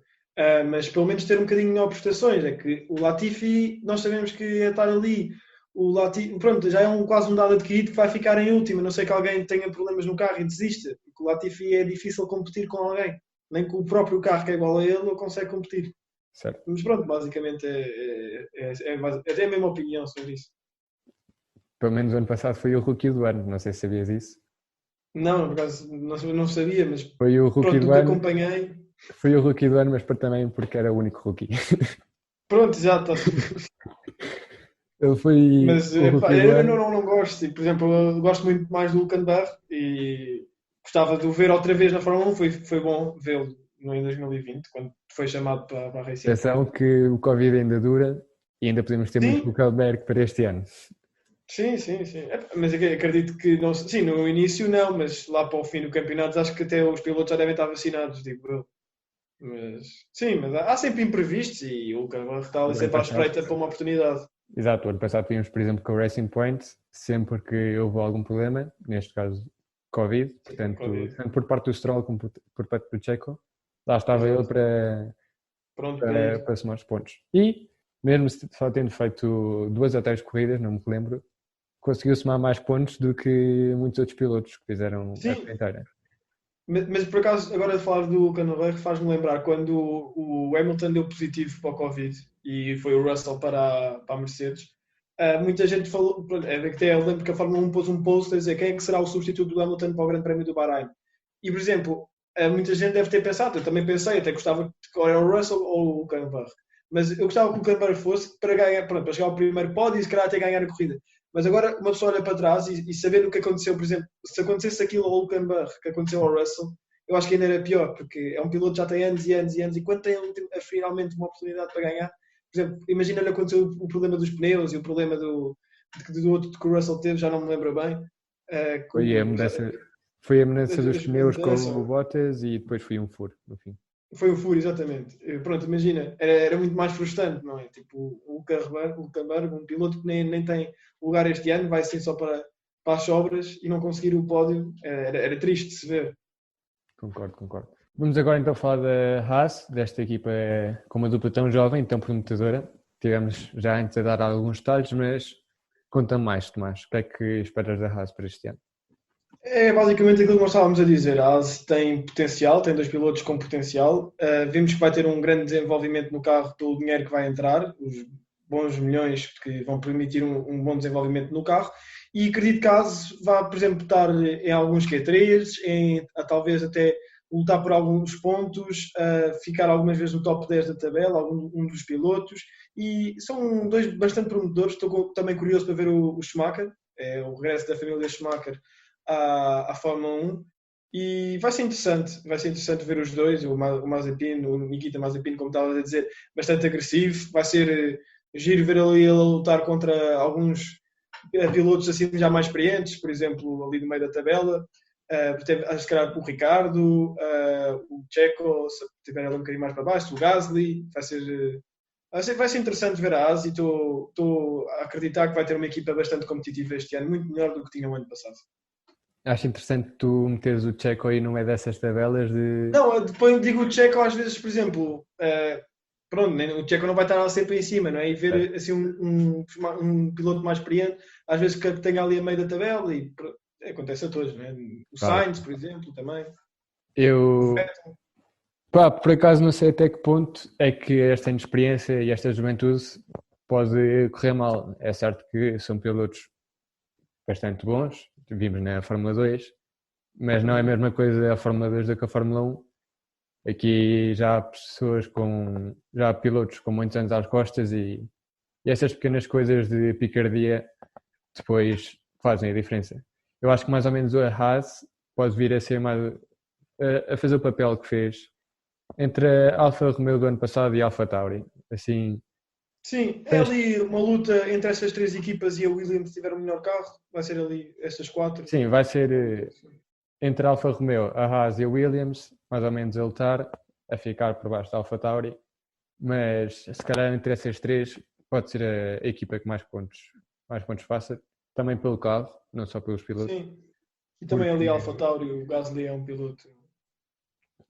Mas pelo menos ter um bocadinho melhor prestações. É que o Latifi, nós sabemos que ia estar ali. O Latifi, pronto, já é quase um dado adquirido que vai ficar em último. A não sei que alguém tenha problemas no carro e desista. Porque o Latifi é difícil competir com alguém. Nem com o próprio carro que é igual a ele não consegue competir. Certo. Mas pronto, basicamente é a mesma opinião sobre isso. Pelo menos o ano passado foi o rookie do ano, não sei se sabias isso. Não, por acaso não sabia, mas foi o rookie do ano. Acompanhei. Foi o rookie do ano, mas também porque era o único rookie. Pronto, exato. Ele foi. Mas eu não gosto. Por exemplo, eu gosto muito mais do Hülkenberg e gostava de o ver outra vez na Fórmula 1. Foi bom vê-lo em 2020, quando foi chamado para a Racing. Atenção que o Covid ainda dura E ainda podemos ter Sim. muito Hülkenberg para este ano. Sim. Mas acredito que não. Sim, no início não, mas lá para o fim do campeonato acho que até os pilotos já devem estar vacinados, digo eu. Mas sim, mas há sempre imprevistos e o Hülkenberg está ali sempre à espreita para uma oportunidade. Exato, o ano passado tínhamos, por exemplo, com o Racing Point, sempre que houve algum problema, neste caso Covid, portanto, tanto por parte do Stroll como por parte do Checo, lá estava ele para somar os pontos. E, mesmo só tendo feito 2 ou 3 corridas, não me lembro, conseguiu somar mais pontos do que muitos outros pilotos que fizeram a época inteira. Mas por acaso, agora de falar do Hülkenberg, faz-me lembrar quando o Hamilton deu positivo para o Covid e foi o Russell para a Mercedes. Muita gente falou, até eu lembro que a Fórmula 1 pôs um post a dizer quem é que será o substituto do Hamilton para o Grande Prémio do Bahrein. E, por exemplo, muita gente deve ter pensado, eu também pensei, até gostava que era o Russell ou o Hülkenberg. Mas eu gostava que o Hülkenberg fosse para ganhar, para chegar ao primeiro pódio e se calhar até ganhar a corrida. Mas agora uma pessoa olha para trás e saber o que aconteceu, por exemplo, se acontecesse aquilo ao Hülkenberg que aconteceu ao Russell, eu acho que ainda era pior, porque é um piloto que já tem anos e anos e anos, e quando tem finalmente uma oportunidade para ganhar, por exemplo, imagina-lhe aconteceu o problema dos pneus e o problema do outro que o Russell teve, já não me lembro bem. Foi a mudança dos pneus com o Bottas e depois foi um furo, no fim. Foi o furo, exatamente. Pronto, imagina, era muito mais frustrante, não é? Tipo, o Hülkenberg, um piloto que nem tem lugar este ano, vai ser só para as sobras e não conseguir o pódio, era triste de se ver. Concordo. Vamos agora então falar da Haas, desta equipa com uma dupla tão jovem, tão prometedora. Tivemos já antes a dar alguns detalhes, mas conta mais, Tomás. O que é que esperas da Haas para este ano? É basicamente aquilo que nós estávamos a dizer. A Haas tem potencial, tem 2 pilotos com potencial. Vimos que vai ter um grande desenvolvimento no carro pelo dinheiro que vai entrar, os bons milhões que vão permitir um bom desenvolvimento no carro. E acredito que a Haas vá, por exemplo, estar em alguns Q3, talvez até lutar por alguns pontos, ficar algumas vezes no top 10 da tabela, um dos pilotos. E são 2 bastante promotores. Estou também curioso para ver o Schumacher, o regresso da família Schumacher à Fórmula 1 e vai ser interessante ver os dois, o Mazepin, o Nikita Mazepin, como estava a dizer, bastante agressivo, vai ser giro ver ele a lutar contra alguns pilotos assim já mais experientes, por exemplo, ali no meio da tabela, se calhar o Ricardo, o Checo, se estiver ali um bocadinho mais para baixo, o Gasly, vai ser interessante ver a Haas e estou a acreditar que vai ter uma equipa bastante competitiva este ano, muito melhor do que tinha o ano passado. Acho interessante tu meteres o Checo aí no meio dessas tabelas de... Não, depois digo o Checo às vezes, por exemplo, pronto, o Checo não vai estar lá sempre em cima, não é? E ver assim um piloto mais experiente, às vezes que tenha ali a meio da tabela e acontece a todos, não é? O Sainz, por exemplo, também. Por acaso não sei até que ponto é que esta inexperiência e esta juventude pode correr mal. É certo que são pilotos bastante bons, vimos na Fórmula 2, mas não é a mesma coisa a Fórmula 2 do que a Fórmula 1. Aqui já há pilotos com muitos anos às costas e essas pequenas coisas de picardia depois fazem a diferença. Eu acho que mais ou menos a Haas pode vir a ser a fazer o papel que fez entre a Alfa Romeo do ano passado e a Alfa Tauri. Assim, sim, é ali uma luta entre essas 3 equipas e a Williams tiver o melhor carro, vai ser ali estas 4. Sim, vai ser entre a Alfa Romeo, a Haas e a Williams, mais ou menos a lutar, a ficar por baixo da Alfa Tauri, mas se calhar entre essas 3 pode ser a equipa que mais pontos faça, também pelo carro, não só pelos pilotos. Sim, e também ali a Alfa Tauri, o Gasly é um piloto.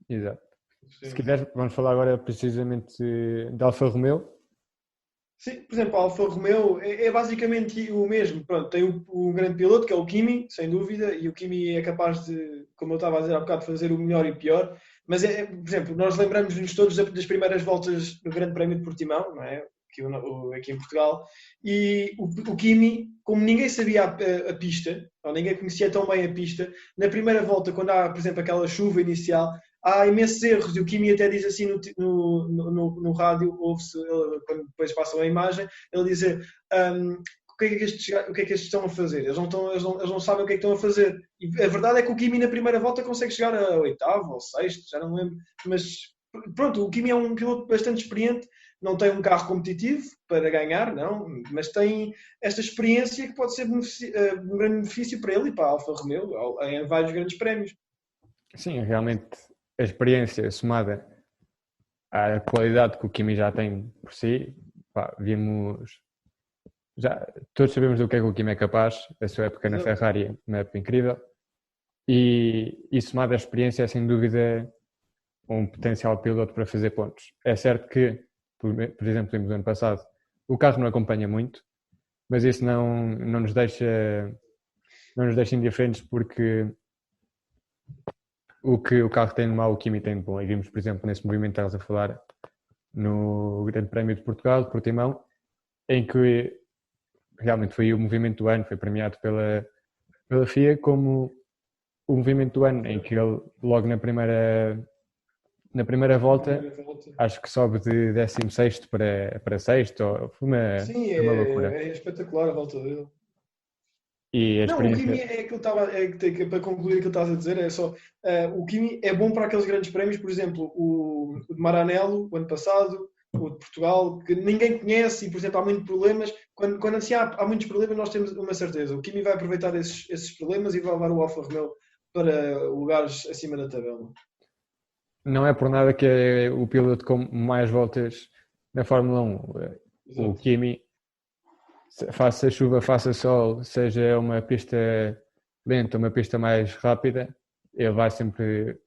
Exato. Sim. Se quiser, vamos falar agora precisamente da Alfa Romeo. Sim, por exemplo, a Alfa Romeo é basicamente o mesmo. Pronto, tem o grande piloto, que é o Kimi, sem dúvida, e o Kimi é capaz de, como eu estava a dizer há bocado, fazer o melhor e o pior. Mas, por exemplo, nós lembramos-nos todos das primeiras voltas do Grande Prémio de Portimão, não é? Aqui em Portugal, e o Kimi, como ninguém sabia a pista, ou ninguém conhecia tão bem a pista, na primeira volta, quando há, por exemplo, aquela chuva inicial, há imensos erros, e o Kimi até diz assim no rádio, ouve-se, quando depois passam a imagem, ele diz o que é que estes estão a fazer? Eles não sabem o que é que estão a fazer. E a verdade é que o Kimi na primeira volta consegue chegar a 8º ou 6º, já não me lembro, mas pronto, o Kimi é um piloto bastante experiente, não tem um carro competitivo para ganhar, não, mas tem esta experiência que pode ser um grande benefício para ele e para a Alfa Romeo em vários grandes prémios. Sim, realmente a experiência somada à qualidade que o Kimi já tem por si, pá, vimos, já, todos sabemos do que o Kimi é capaz, a sua época na Ferrari, uma época incrível, e somada à experiência é sem dúvida um potencial piloto para fazer pontos. É certo que, por exemplo, vimos no ano passado, o carro não acompanha muito, mas isso não nos deixa indiferentes, porque o que o carro tem de mau, o Kimi tem de bom. E vimos, por exemplo, nesse movimento que estavas a falar, no Grande Prémio de Portugal, de Portimão, em que realmente foi o movimento do ano, foi premiado pela FIA como o movimento do ano, em que ele logo na primeira volta, acho que sobe de 16º para 6º, foi uma loucura. É espetacular a volta dele. E a experiência... Não, o Kimi é aquilo para concluir aquilo que estás a dizer, é só o Kimi é bom para aqueles grandes prémios, por exemplo, o de Maranello, o ano passado, o de Portugal, que ninguém conhece e, por exemplo, há muitos problemas. Quando assim há muitos problemas, nós temos uma certeza. O Kimi vai aproveitar esses problemas e vai levar o Alfa Romeo para lugares acima da tabela. Não é por nada que é o piloto com mais voltas na Fórmula 1. Exato. O Kimi, faça chuva, faça sol, seja uma pista lenta, uma pista mais rápida, ele vai sempre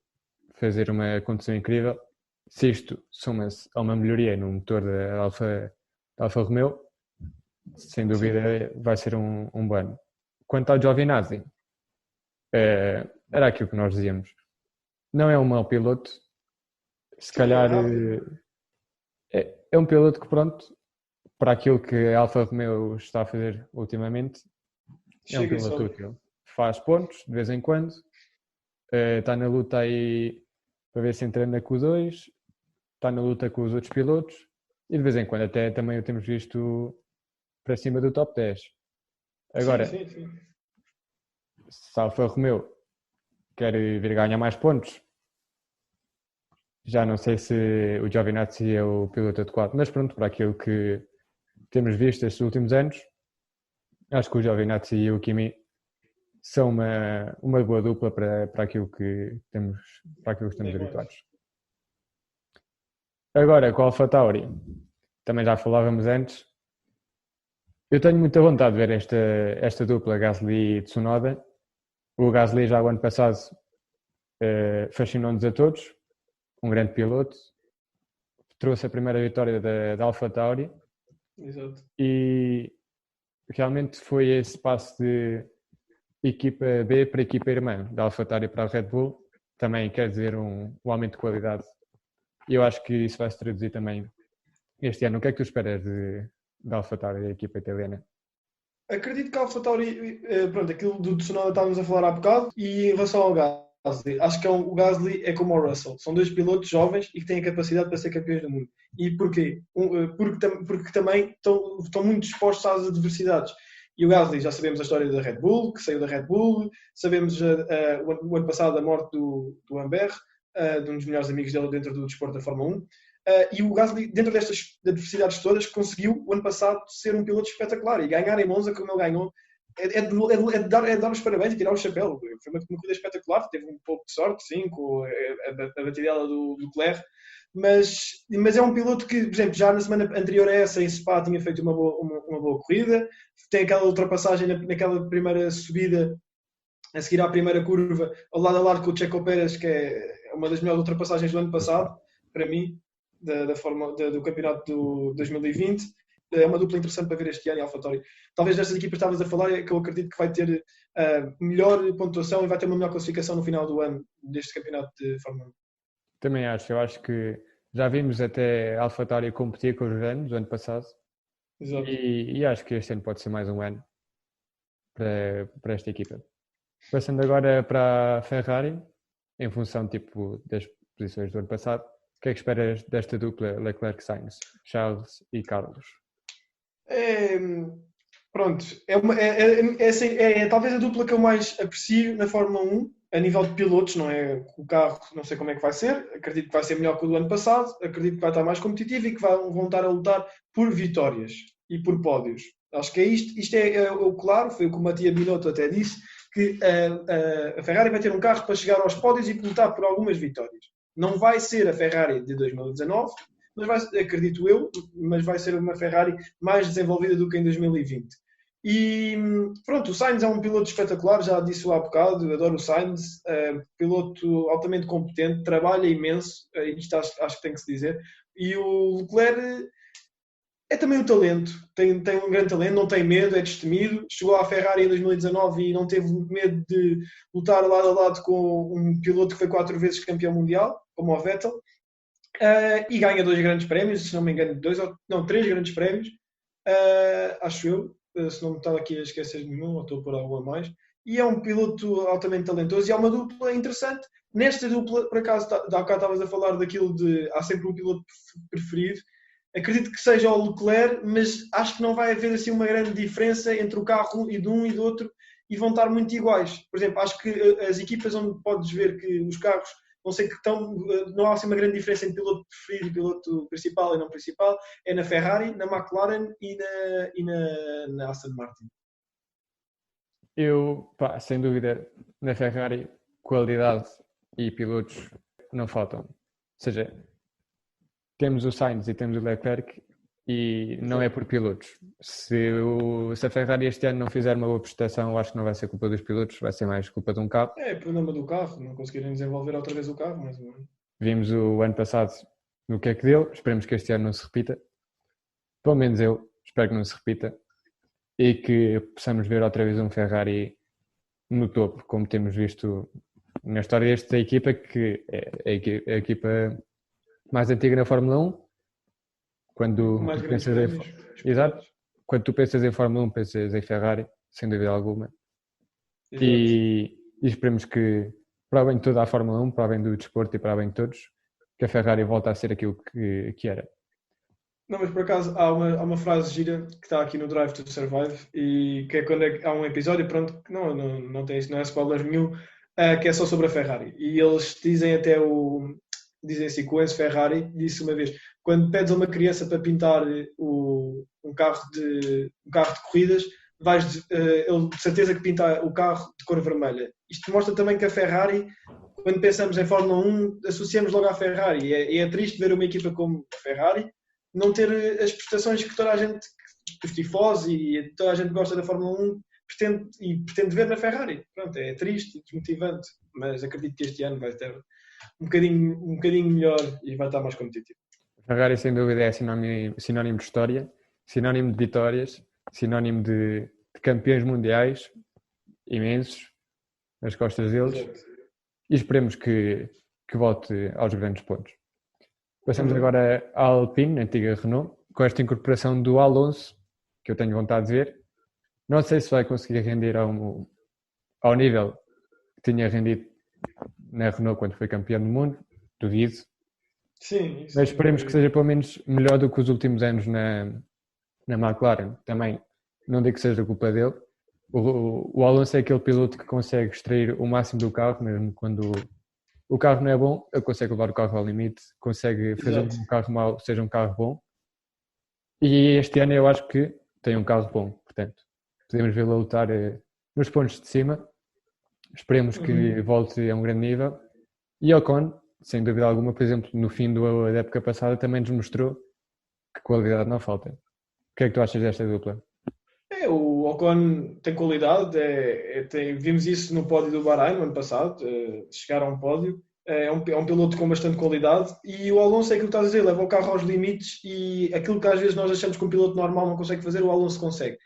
fazer uma condução incrível. Se isto soma-se a uma melhoria no motor da Alfa Romeo, sem dúvida vai ser um bom ano. Quanto ao Giovinazzi, era aquilo que nós dizíamos. Não é um mau piloto, se calhar é um piloto que, pronto, para aquilo que a Alfa Romeo está a fazer ultimamente, é um piloto útil. Faz pontos de vez em quando, está na luta aí para ver se entra na Q2, está na luta com os outros pilotos e de vez em quando até também o temos visto para cima do top 10. Agora, sim. se a Alfa Romeo quer vir ganhar mais pontos, já não sei se o Giovinazzi é o piloto adequado, mas pronto, para aquilo que temos visto estes últimos anos, acho que o Giovinazzi e o Kimi são uma boa dupla para aquilo que estamos habituados. Agora, com a AlphaTauri, também já falávamos antes, eu tenho muita vontade de ver esta dupla Gasly e Tsunoda. O Gasly já o ano passado fascinou-nos a todos, um grande piloto, trouxe a primeira vitória da AlphaTauri. Exato. E realmente foi esse passo de equipa B para equipa irmã, da AlphaTauri para a Red Bull, também quer dizer um aumento de qualidade. E eu acho que isso vai se traduzir também este ano. O que é que tu esperas da AlphaTauri, da equipa italiana? Acredito que a AlphaTauri, pronto, aquilo do Tsunoda estávamos a falar há bocado, e em relação ao Gasly, acho que o Gasly é como o Russell, são dois pilotos jovens e que têm a capacidade para ser campeões do mundo. E porquê? Porque também estão muito dispostos às adversidades. E o Gasly, já sabemos a história da Red Bull, que saiu da Red Bull, sabemos o ano passado a morte do Humbert, de um dos melhores amigos dele dentro do desporto da Fórmula 1. E o Gasly, dentro destas adversidades todas, conseguiu, o ano passado, ser um piloto espetacular. E ganhar em Monza, como ele ganhou, é de dar os parabéns e tirar o chapéu. Foi uma corrida espetacular, teve um pouco de sorte, sim, com a batidela do Leclerc, mas é um piloto que, por exemplo, já na semana anterior a essa, em Spa, tinha feito uma boa corrida, tem aquela ultrapassagem naquela primeira subida, a seguir à primeira curva, ao lado a lado com o Checo Pérez, que é uma das melhores ultrapassagens do ano passado, para mim, do campeonato do 2020. É uma dupla interessante para ver este ano em AlphaTauri. Talvez destas equipas que estavas a falar, é que eu acredito que vai ter melhor pontuação e vai ter uma melhor classificação no final do ano deste campeonato de Fórmula 1. Também acho. Eu acho que já vimos até a AlphaTauri competir com os grandes do ano passado. Exato. E acho que este ano pode ser mais um ano para esta equipa. Passando agora para a Ferrari, em função das posições do ano passado, o que é que esperas desta dupla Leclerc-Sainz, Charles e Carlos? Pronto, é talvez a dupla que eu mais aprecio na Fórmula 1, A nível de pilotos, não é? O carro, não sei como é que vai ser. Acredito que vai ser melhor que o do ano passado. Acredito que vai estar mais competitivo e que vão estar a lutar por vitórias e por pódios. Acho que é isto. Isto é o claro. Foi o que o Mattia Binotto até disse, que a Ferrari vai ter um carro para chegar aos pódios e lutar por algumas vitórias. Não vai ser a Ferrari de 2019, acredito eu, mas vai ser uma Ferrari mais desenvolvida do que em 2020. E pronto, o Sainz é um piloto espetacular, já disse há bocado, adoro o Sainz, piloto altamente competente, trabalha imenso, isto acho que tem que se dizer, e o Leclerc é também um talento, tem um grande talento, não tem medo, é destemido, chegou à Ferrari em 2019 e não teve medo de lutar lado a lado com um piloto que foi 4 vezes campeão mundial, como o Vettel, e ganha 2 grandes prémios, se não me engano, 3 grandes prémios, acho eu, se não me estava aqui a esquecer de nenhum, ou estou por algo a mais, e é um piloto altamente talentoso e é uma dupla interessante. Nesta dupla, por acaso, há bocado estavas a falar daquilo de há sempre um piloto preferido. Acredito que seja o Leclerc, mas acho que não vai haver assim uma grande diferença entre o carro e de um e do outro e vão estar muito iguais. Por exemplo, acho que as equipas onde podes ver que os carros não sei que não há assim uma grande diferença entre piloto preferido e piloto principal e não principal, é na Ferrari, na McLaren e na Aston Martin. Eu, sem dúvida, na Ferrari, qualidade e pilotos não faltam. Ou seja, temos o Sainz e temos o Leclerc e não é por pilotos. Se a Ferrari este ano não fizer uma boa prestação, eu acho que não vai ser culpa dos pilotos, vai ser mais culpa de um carro. É problema do carro, não conseguirem desenvolver outra vez o carro. Mas... Vimos o ano passado no que é que deu, esperemos que este ano não se repita. Pelo menos eu espero que não se repita e que possamos ver outra vez um Ferrari no topo, como temos visto na história desta equipa, que é a equipa mais antiga na Fórmula 1. Quando tu pensas Exato. Quando tu pensas em Fórmula 1, pensas em Ferrari, sem dúvida alguma. E esperemos que, para o bem de toda a Fórmula 1, para o bem do desporto e para o bem de todos, que a Ferrari volte a ser aquilo que era. Não, mas por acaso há uma frase gira que está aqui no Drive to Survive e que é quando há um episódio, pronto, que não tem isso, não é spoiler nenhum, que é só sobre a Ferrari. E eles dizem dizem assim, que o Enzo Ferrari disse uma vez, quando pedes a uma criança para pintar um carro de corridas, ele de certeza que pinta o carro de cor vermelha. Isto mostra também que a Ferrari, quando pensamos em Fórmula 1, associamos logo à Ferrari. E é triste ver uma equipa como a Ferrari não ter as prestações que toda a gente, os tifosi e toda a gente gosta da Fórmula 1 pretende ver na Ferrari. Pronto, é triste e desmotivante, mas acredito que este ano vai ter um bocadinho melhor e vai estar mais competitivo. A Ferrari, sem dúvida, é sinónimo de história, sinónimo de vitórias, sinónimo de campeões mundiais imensos nas costas deles. Exato. E esperemos que volte aos grandes pontos. Passamos agora à Alpine, antiga Renault, com esta incorporação do Alonso, que eu tenho vontade de ver. Não sei se vai conseguir render ao nível que tinha rendido na Renault quando foi campeão do mundo, duvido. Sim, mas esperemos que seja pelo menos melhor do que os últimos anos na McLaren. Também não digo que seja culpa dele. O Alonso é aquele piloto que consegue extrair o máximo do carro, mesmo quando o carro não é bom, ele consegue levar o carro ao limite, consegue fazer um carro mau, seja um carro bom. E este ano eu acho que tem um carro bom, portanto, podemos vê-lo a lutar nos pontos de cima. Esperemos que volte a um grande nível. E Ocon, sem dúvida alguma, por exemplo, no fim da época passada, também nos mostrou que qualidade não falta. O que é que tu achas desta dupla? O Ocon tem qualidade, vimos isso no pódio do Bahrein no ano passado, chegar a um pódio, é um piloto com bastante qualidade e o Alonso é aquilo que estás a dizer, leva o carro aos limites e aquilo que às vezes nós achamos que um piloto normal não consegue fazer, o Alonso consegue.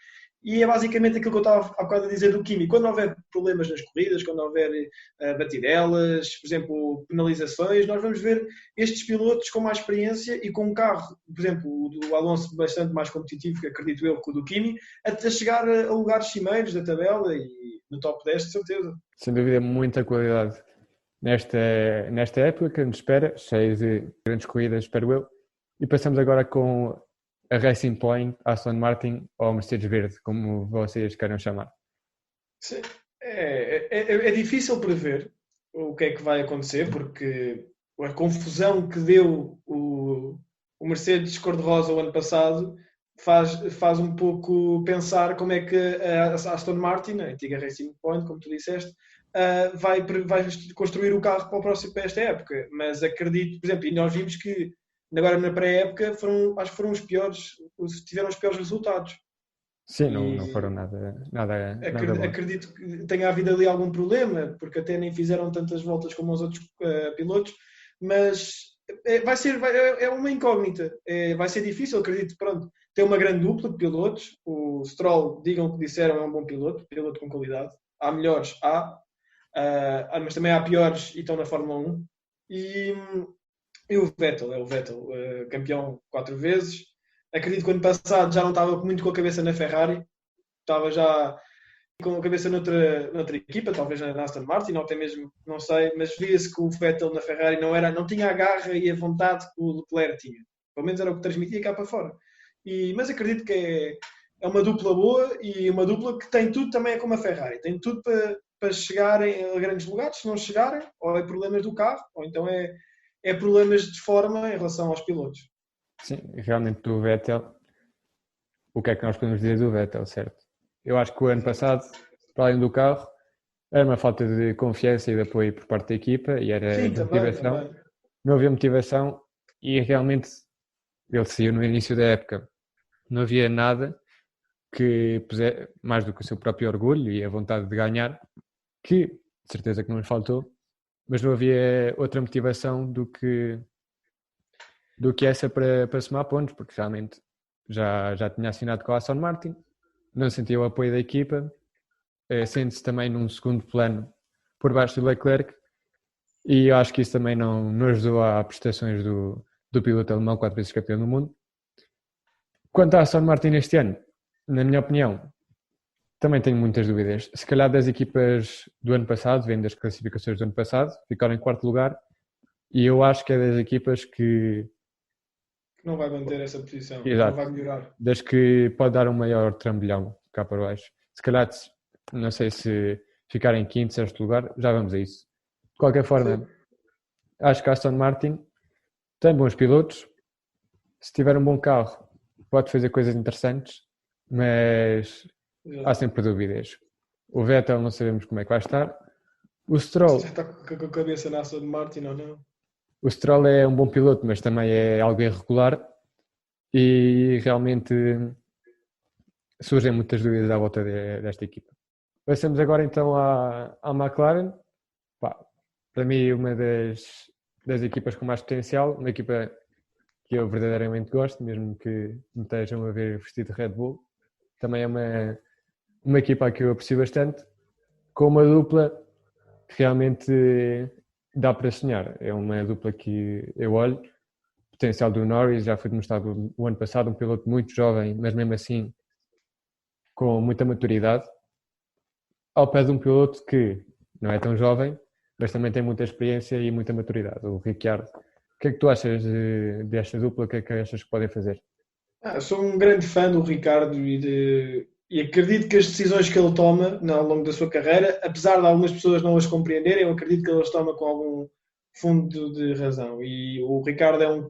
E é basicamente aquilo que eu estava há bocado a dizer do Kimi. Quando houver problemas nas corridas, quando houver batidelas, por exemplo, penalizações, nós vamos ver estes pilotos com mais experiência e com um carro, por exemplo, o do Alonso bastante mais competitivo, que acredito eu, que o do Kimi, até chegar a lugares cimeiros da tabela e no top 10, de certeza. Sem dúvida, muita qualidade nesta época que nos espera, cheia de grandes corridas, espero eu. E passamos agora com a Racing Point, Aston Martin ou Mercedes Verde, como vocês queiram chamar. Sim, É difícil prever o que é que vai acontecer, porque a confusão que deu o Mercedes cor-de-rosa o ano passado faz um pouco pensar como é que a Aston Martin, a antiga Racing Point, como tu disseste, vai construir o carro para esta época. Mas acredito, por exemplo, e nós vimos que agora na pré-época acho que foram os piores, tiveram os piores resultados. Sim, não foram nada bons. Acredito que tenha havido ali algum problema, porque até nem fizeram tantas voltas como os outros pilotos, mas é uma incógnita. Vai ser difícil, acredito. Pronto, tem uma grande dupla de pilotos. O Stroll, digam o que disseram, é um bom piloto com qualidade. Há melhores, mas também há piores e estão na Fórmula 1. E o Vettel, campeão 4 vezes. Acredito que o ano passado já não estava muito com a cabeça na Ferrari, estava já com a cabeça noutra equipa, talvez na Aston Martin, ou até mesmo, não sei, mas via-se que o Vettel na Ferrari não tinha a garra e a vontade que o Leclerc tinha. Pelo menos era o que transmitia cá para fora. Mas acredito que é uma dupla boa e uma dupla que tem tudo também como a Ferrari. Tem tudo para chegarem a grandes lugares. Se não chegarem, ou é problemas do carro, ou então é problemas de forma em relação aos pilotos. Sim, realmente do Vettel, o que é que nós podemos dizer do Vettel, certo? Eu acho que o ano passado, para além do carro, era uma falta de confiança e de apoio por parte da equipa e era Sim, motivação. também. Não havia motivação e realmente ele saiu no início da época. Não havia nada que pusesse, mais do que o seu próprio orgulho e a vontade de ganhar, que de certeza que não lhe faltou, mas não havia outra motivação do que essa para somar pontos, porque realmente já tinha assinado com a Aston Martin, não sentia o apoio da equipa, sente-se também num segundo plano por baixo do Leclerc, e eu acho que isso também não ajudou às prestações do piloto alemão, 4 vezes campeão do mundo. Quanto à Aston Martin este ano, na minha opinião, também tenho muitas dúvidas. Se calhar das equipas do ano passado, vendo as classificações do ano passado, ficaram em quarto lugar, e eu acho que é das equipas que não vai manter essa posição, exato, não vai melhorar. Das que pode dar um maior trambolhão cá para baixo. Se calhar, não sei se ficar em quinto, sexto lugar, já vamos a isso. De qualquer forma, sim, acho que a Aston Martin tem bons pilotos. Se tiver um bom carro, pode fazer coisas interessantes, mas há sempre dúvidas. O Vettel não sabemos como é que vai estar. O Stroll... Já está com a cabeça na Aston Martin ou não? O Stroll é um bom piloto, mas também é algo irregular e realmente surgem muitas dúvidas à volta desta equipa. Passamos agora então à McLaren. Para mim, uma das equipas com mais potencial, uma equipa que eu verdadeiramente gosto, mesmo que me estejam a ver vestido de Red Bull. Também é uma equipa que eu aprecio bastante, com uma dupla que realmente dá para sonhar. É uma dupla que eu olho. O potencial do Norris já foi demonstrado o ano passado, um piloto muito jovem, mas mesmo assim com muita maturidade, ao pé de um piloto que não é tão jovem, mas também tem muita experiência e muita maturidade, o Ricciardo. O que é que tu achas desta dupla? O que é que achas que podem fazer? Sou um grande fã do Ricciardo e acredito que as decisões que ele toma ao longo da sua carreira, apesar de algumas pessoas não as compreenderem, eu acredito que ele as toma com algum fundo de razão. E o Ricciardo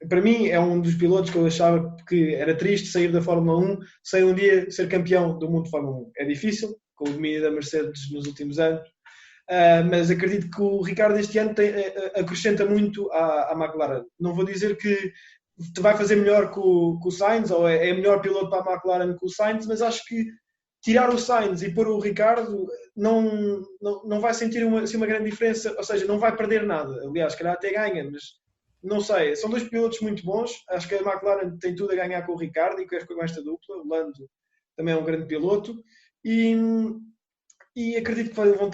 para mim, é um dos pilotos que eu achava que era triste sair da Fórmula 1 sem um dia ser campeão do mundo de Fórmula 1. É difícil, com o domínio da Mercedes nos últimos anos, mas acredito que o Ricciardo este ano acrescenta muito à McLaren. Não vou dizer que vai fazer melhor que o Sainz, ou é melhor piloto para a McLaren que o Sainz, mas acho que tirar o Sainz e pôr o Ricciardo não vai sentir uma grande diferença, ou seja, não vai perder nada. Aliás, se calhar até ganha, mas não sei. São dois pilotos muito bons. Acho que a McLaren tem tudo a ganhar com o Ricciardo e com esta dupla. O Lando também é um grande piloto. E acredito que vão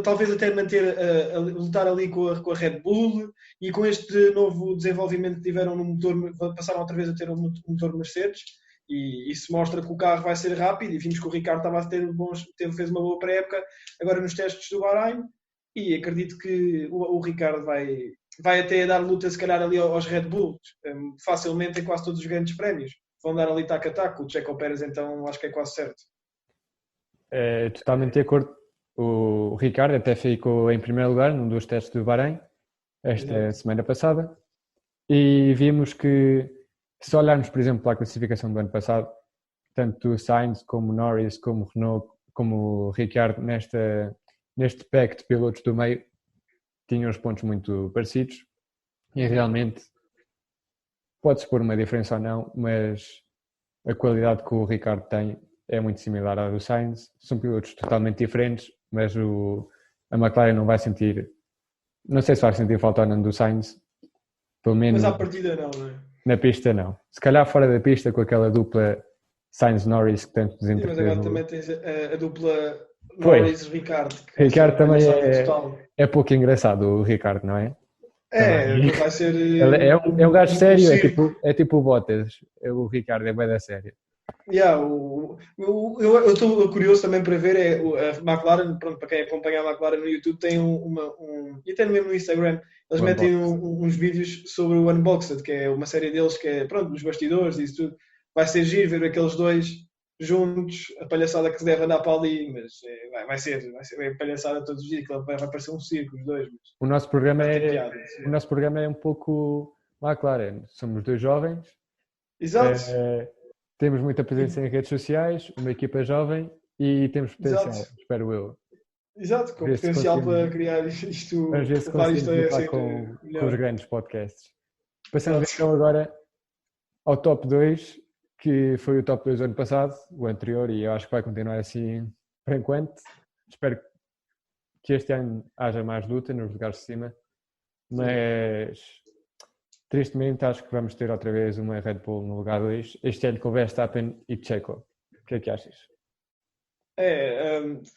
talvez até manter a lutar ali com a Red Bull, e com este novo desenvolvimento que tiveram no motor, passaram outra vez a ter um motor Mercedes, e isso mostra que o carro vai ser rápido, e vimos que o Ricciardo estava a fez uma boa pré-época agora nos testes do Bahrein, e acredito que o Ricciardo vai até dar luta se calhar ali aos Red Bulls, facilmente em quase todos os grandes prémios. Vão dar ali taco a taco. O Checo Pérez então acho que é quase certo. Totalmente de acordo. O Ricardo até ficou em primeiro lugar num dos testes do Bahrein esta semana passada e vimos que, se olharmos, por exemplo, para a classificação do ano passado, tanto o Sainz como o Norris, como o Renault, como o Ricardo, neste pack de pilotos do meio, tinham os pontos muito parecidos e realmente pode-se pôr uma diferença ou não, mas a qualidade que o Ricardo tem é muito similar à do Sainz. São pilotos totalmente diferentes, mas a McLaren não vai sentir, não sei se vai sentir falta ou não do Sainz, pelo menos. Mas à partida não, não é? Na pista não. Se calhar fora da pista com aquela dupla Sainz-Norris que tanto nos Mas agora também tens a dupla Norris-Ricardo. Ricardo também é pouco engraçado, o Ricardo, não é? Vai ser... É um gajo sério, é tipo o Bottas. O Ricardo é bem da sério. Eu estou curioso também para ver a McLaren, pronto, para quem acompanha a McLaren no YouTube, tem e até mesmo no Instagram, eles metem uns vídeos sobre o Unboxed, que é uma série deles que é, pronto, nos bastidores e isso tudo. Vai ser giro ver aqueles dois juntos, a palhaçada que se deve andar para ali, mas vai ser palhaçada todos os dias, que vai parecer um circo, os dois. Mas o nosso programa é um pouco McLaren. Somos dois jovens. Exato. Temos muita presença em redes sociais, uma equipa jovem e temos potencial, espero eu. Exato, com potencial para criar isto. Vamos ver se conseguimos lutar com os grandes podcasts. Passamos então agora ao top 2, que foi o top 2 do ano passado, o anterior, e eu acho que vai continuar assim por enquanto. Espero que este ano haja mais luta nos lugares de cima, mas tristemente acho que vamos ter outra vez uma Red Bull no lugar 2, este ano com Verstappen e Checo. O que é que achas?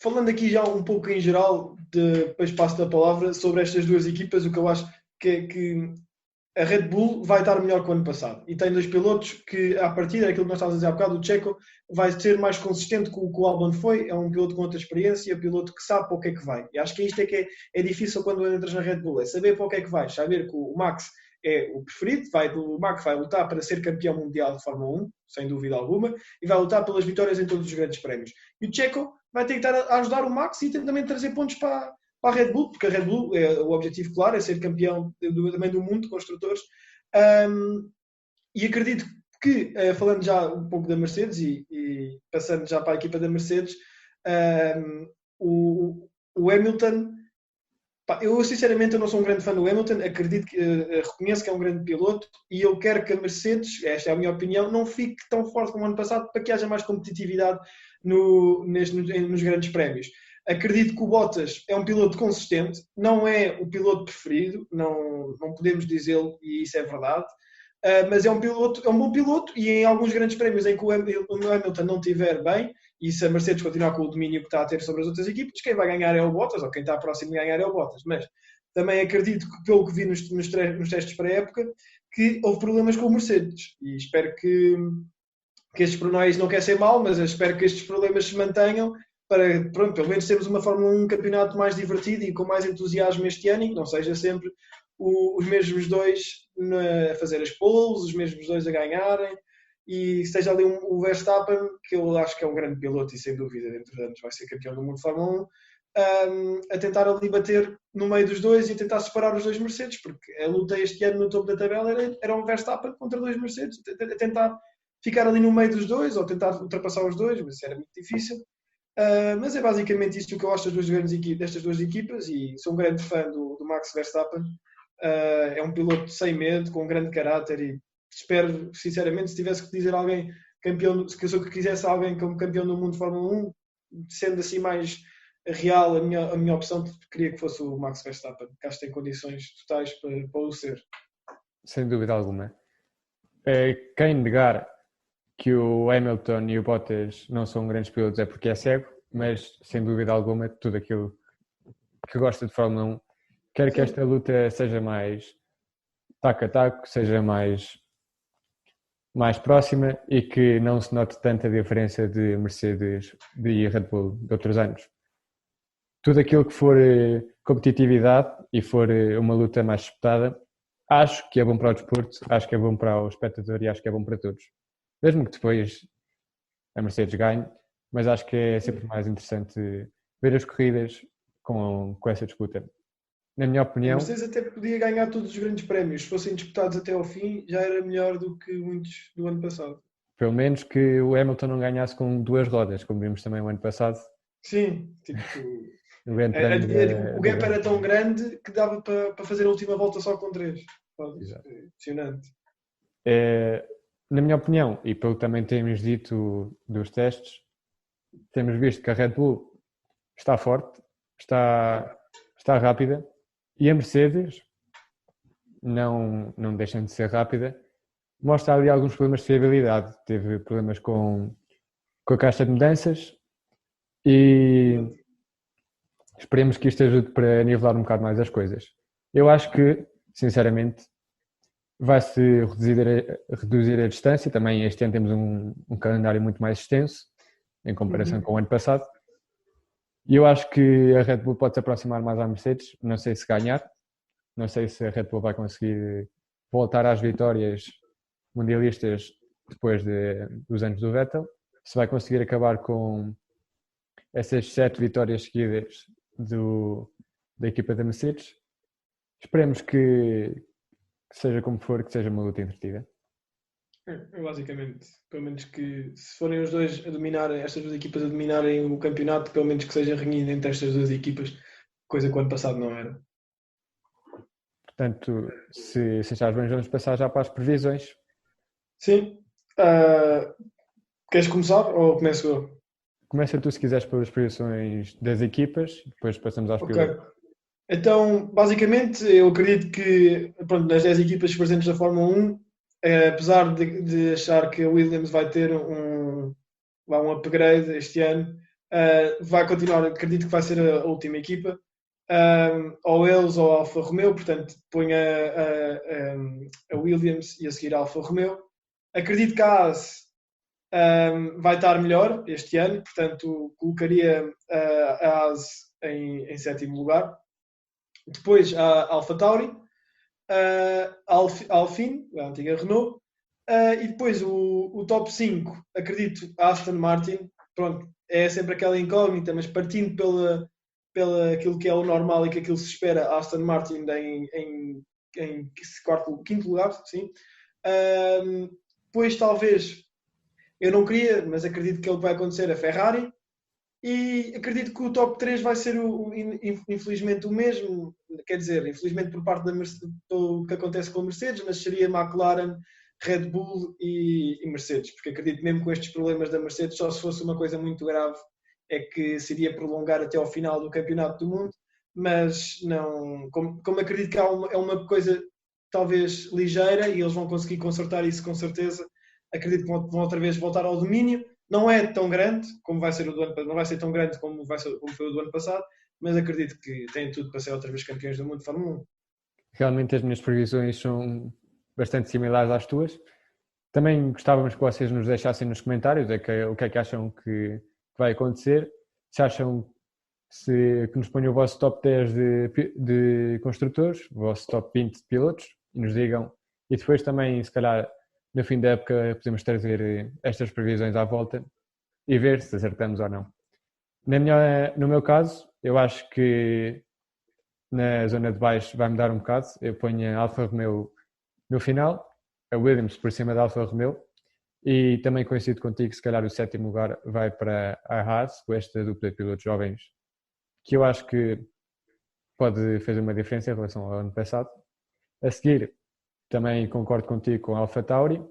Falando aqui já um pouco em geral, depois passo a palavra sobre estas duas equipas, o que eu acho que a Red Bull vai estar melhor que o ano passado. E tem dois pilotos que, à partida, é aquilo que nós estávamos a dizer há bocado, o Checo vai ser mais consistente com o que o Albon foi, é um piloto com outra experiência, um piloto que sabe para o que é que vai. E acho que isto é que é difícil quando entras na Red Bull, é saber para o que é que vais, saber que o Max é o preferido, o Max vai lutar para ser campeão mundial de Fórmula 1, sem dúvida alguma, e vai lutar pelas vitórias em todos os grandes prémios. E o Checo vai ter que estar a ajudar o Max e também trazer pontos para a Red Bull, porque a Red Bull, o objetivo claro é ser campeão também do mundo de construtores. E acredito que, falando já um pouco da Mercedes e passando já para a equipa da Mercedes, o Hamilton, eu sinceramente eu não sou um grande fã do Hamilton, acredito que reconheço que é um grande piloto e eu quero que a Mercedes, esta é a minha opinião, não fique tão forte como o ano passado para que haja mais competitividade nos grandes prémios. Acredito que o Bottas é um piloto consistente, não é o piloto preferido, não podemos dizê-lo e isso é verdade, mas é um bom piloto e em alguns grandes prémios em que o Hamilton não estiver bem e se a Mercedes continuar com o domínio que está a ter sobre as outras equipes, quem vai ganhar é o Bottas ou quem está próximo de ganhar é o Bottas, mas também acredito que pelo que vi nos testes pré-época que houve problemas com o Mercedes e espero que estes problemas, não quer ser mal, mas espero que estes problemas se mantenham para, pronto, pelo menos termos uma Fórmula 1 campeonato mais divertido e com mais entusiasmo este ano e que não seja sempre os mesmos dois a fazer as poles, os mesmos dois a ganharem e seja ali o Verstappen, que eu acho que é um grande piloto e sem dúvida dentro de anos vai ser campeão do mundo de Fórmula 1, a tentar ali bater no meio dos dois e a tentar separar os dois Mercedes, porque a luta este ano no topo da tabela era um Verstappen contra dois Mercedes, a tentar ficar ali no meio dos dois ou tentar ultrapassar os dois, mas isso era muito difícil. Mas é basicamente isto que eu acho destas duas equipas e sou um grande fã do Max Verstappen. É um piloto sem medo, com um grande caráter e espero, sinceramente, se tivesse que dizer alguém campeão, se eu quisesse alguém como campeão do mundo de Fórmula 1, sendo assim mais real, a minha opção, queria que fosse o Max Verstappen, que acho que tem condições totais para o ser. Sem dúvida alguma. Quem negar que o Hamilton e o Bottas não são grandes pilotos é porque é cego, mas sem dúvida alguma tudo aquilo que gosta de Fórmula 1 quer que esta luta seja mais taco a taco, seja mais próxima e que não se note tanta diferença de Mercedes e Red Bull de outros anos. Tudo aquilo que for competitividade e for uma luta mais disputada, acho que é bom para o desporto, acho que é bom para o espectador e acho que é bom para todos. Mesmo que depois a Mercedes ganhe, mas acho que é sempre mais interessante ver as corridas com essa disputa. Na minha opinião... A Mercedes até podia ganhar todos os grandes prémios. Se fossem disputados até ao fim, já era melhor do que muitos do ano passado. Pelo menos que o Hamilton não ganhasse com 2 rodas, como vimos também o ano passado. Sim, tipo... o gap era tão grande que dava para fazer a última volta só com 3. Impressionante. Na minha opinião, e pelo que também temos dito dos testes, temos visto que a Red Bull está forte, está rápida, e a Mercedes, não deixando de ser rápida, mostra ali alguns problemas de fiabilidade. Teve problemas com a caixa de mudanças e esperemos que isto ajude para nivelar um bocado mais as coisas. Eu acho que, sinceramente, vai-se reduzir a distância. Também este ano temos um calendário muito mais extenso em comparação com o ano passado. E eu acho que a Red Bull pode se aproximar mais à Mercedes. Não sei se ganhar. Não sei se a Red Bull vai conseguir voltar às vitórias mundialistas depois dos anos do Vettel. Se vai conseguir acabar com essas 7 vitórias seguidas da equipa da Mercedes. Esperemos que seja como for, que seja uma luta entretida. Basicamente, pelo menos que se forem os dois a dominar, estas duas equipas a dominarem o campeonato, pelo menos que seja renhido entre estas duas equipas, coisa que o ano passado não era. Portanto, se achares bem, vamos passar já para as previsões. Sim. Queres começar ou começo eu? Começa tu se quiseres pelas previsões das equipas, depois passamos aos pilotos. Então, basicamente, eu acredito que nas 10 equipas presentes da Fórmula 1, apesar de achar que a Williams vai ter um upgrade este ano, vai continuar, acredito que vai ser a última equipa, ou eles ou a Alfa Romeo, portanto põe a Williams e a seguir a Alfa Romeo. Acredito que a Haas vai estar melhor este ano, portanto colocaria a Haas em 7º lugar. Depois a AlphaTauri, a Alpine, a antiga Renault, e depois o top 5, acredito, a Aston Martin. Pronto, é sempre aquela incógnita, mas partindo pela aquilo que é o normal e que aquilo se espera, a Aston Martin em 5º lugar, sim. Depois talvez, eu não queria, mas acredito que ele vai acontecer, a Ferrari. E acredito que o top 3 vai ser, infelizmente, o mesmo. Quer dizer, infelizmente por parte do que acontece com a Mercedes, mas seria McLaren, Red Bull e Mercedes. Porque acredito mesmo com estes problemas da Mercedes, só se fosse uma coisa muito grave, é que seria prolongar até ao final do Campeonato do Mundo. Mas não, como acredito que é uma coisa talvez ligeira e eles vão conseguir consertar isso com certeza, acredito que vão outra vez voltar ao domínio. Não é tão grande como vai ser o do ano, não vai ser tão grande como foi o do ano passado, mas acredito que têm tudo para ser outra vez campeões do mundo de Fórmula 1. Realmente as minhas previsões são bastante similares às tuas. Também gostávamos que vocês nos deixassem nos comentários o que é que acham que vai acontecer. Se acham que nos ponham o vosso top 10 de construtores, o vosso top 20 de pilotos, e nos digam. E depois também, se calhar, no fim da época podemos trazer estas previsões à volta e ver se acertamos ou não. No meu caso, eu acho que na zona de baixo vai mudar um bocado. Eu ponho a Alfa Romeo no final, a Williams por cima da Alfa Romeo, e também coincido contigo, se calhar o 7º lugar vai para a Haas, com esta dupla de pilotos jovens, que eu acho que pode fazer uma diferença em relação ao ano passado. A seguir, também concordo contigo com a AlphaTauri.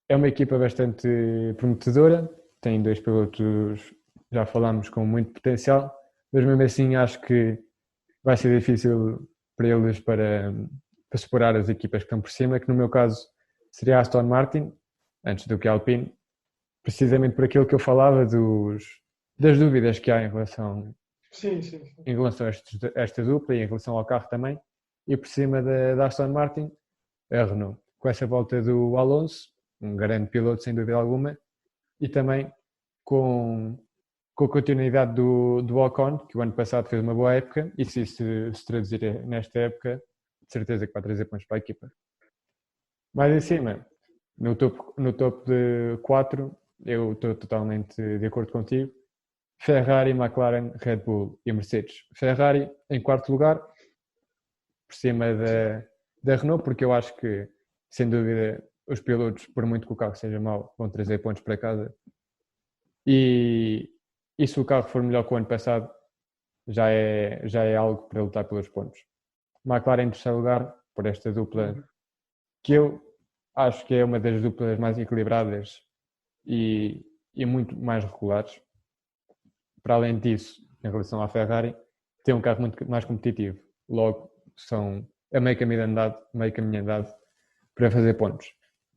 É uma equipa bastante prometedora, tem 2 pilotos, já falámos, com muito potencial, mas mesmo assim acho que vai ser difícil para eles para superar as equipas que estão por cima, que no meu caso seria a Aston Martin, antes do que a Alpine, precisamente por aquilo que eu falava das dúvidas que há em relação, em relação a esta dupla e em relação ao carro também. E por cima da Aston Martin, a Renault. Com essa volta do Alonso, um grande piloto sem dúvida alguma, e também com a continuidade do Ocon, que o ano passado fez uma boa época, e se se traduzir nesta época, de certeza que vai trazer pontos para a equipa. Mais em cima, no topo de 4, eu estou totalmente de acordo contigo. Ferrari, McLaren, Red Bull e Mercedes. Ferrari em quarto lugar, por cima da Renault, porque eu acho que, sem dúvida, os pilotos, por muito que o carro seja mau, vão trazer pontos para casa. E se o carro for melhor que o ano passado, já é algo para lutar pelos pontos. McLaren em terceiro lugar, por esta dupla, que eu acho que é uma das duplas mais equilibradas e muito mais regulares. Para além disso, em relação à Ferrari, tem um carro muito mais competitivo. Logo, são a meio caminho andado para fazer pontos.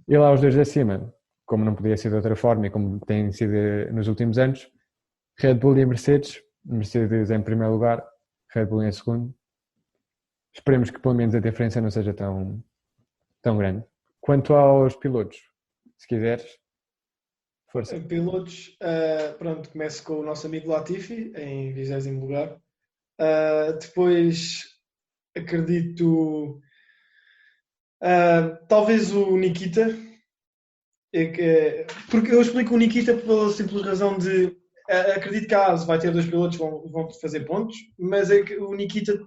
E lá os dois de acima, como não podia ser de outra forma e como tem sido nos últimos anos, Red Bull e Mercedes. Mercedes em primeiro lugar, Red Bull em segundo. Esperemos que pelo menos a diferença não seja tão grande. Quanto aos pilotos, se quiseres, força. Pilotos, pronto, começo com o nosso amigo Latifi, em 20º lugar. Depois, acredito, talvez o Nikita, porque eu explico o Nikita pela simples razão de, acredito que a AS vai ter 2 pilotos que vão fazer pontos, mas é que o Nikita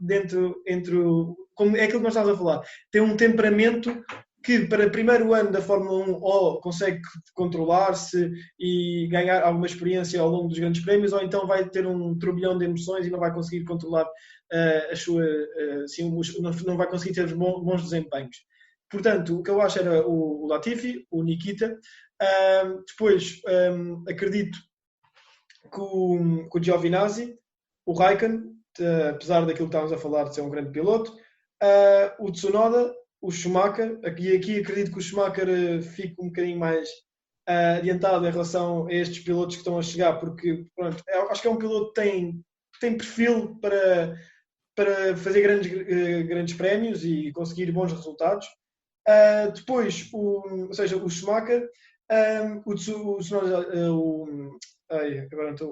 como é aquilo que nós estávamos a falar, tem um temperamento que para primeiro ano da Fórmula 1 ou consegue controlar-se e ganhar alguma experiência ao longo dos grandes prémios, ou então vai ter um turbilhão de emoções e não vai conseguir controlar não vai conseguir ter bons desempenhos. Portanto, o que eu acho era o Latifi, o Nikita. Depois, acredito que o Giovinazzi, o Raikkonen, apesar daquilo que estávamos a falar de ser um grande piloto, o Tsunoda, o Schumacher. Aqui acredito que o Schumacher fique um bocadinho mais adiantado em relação a estes pilotos que estão a chegar, porque pronto, acho que é um piloto que tem perfil para fazer grandes prémios e conseguir bons resultados. Depois, ou seja, o Schumacher,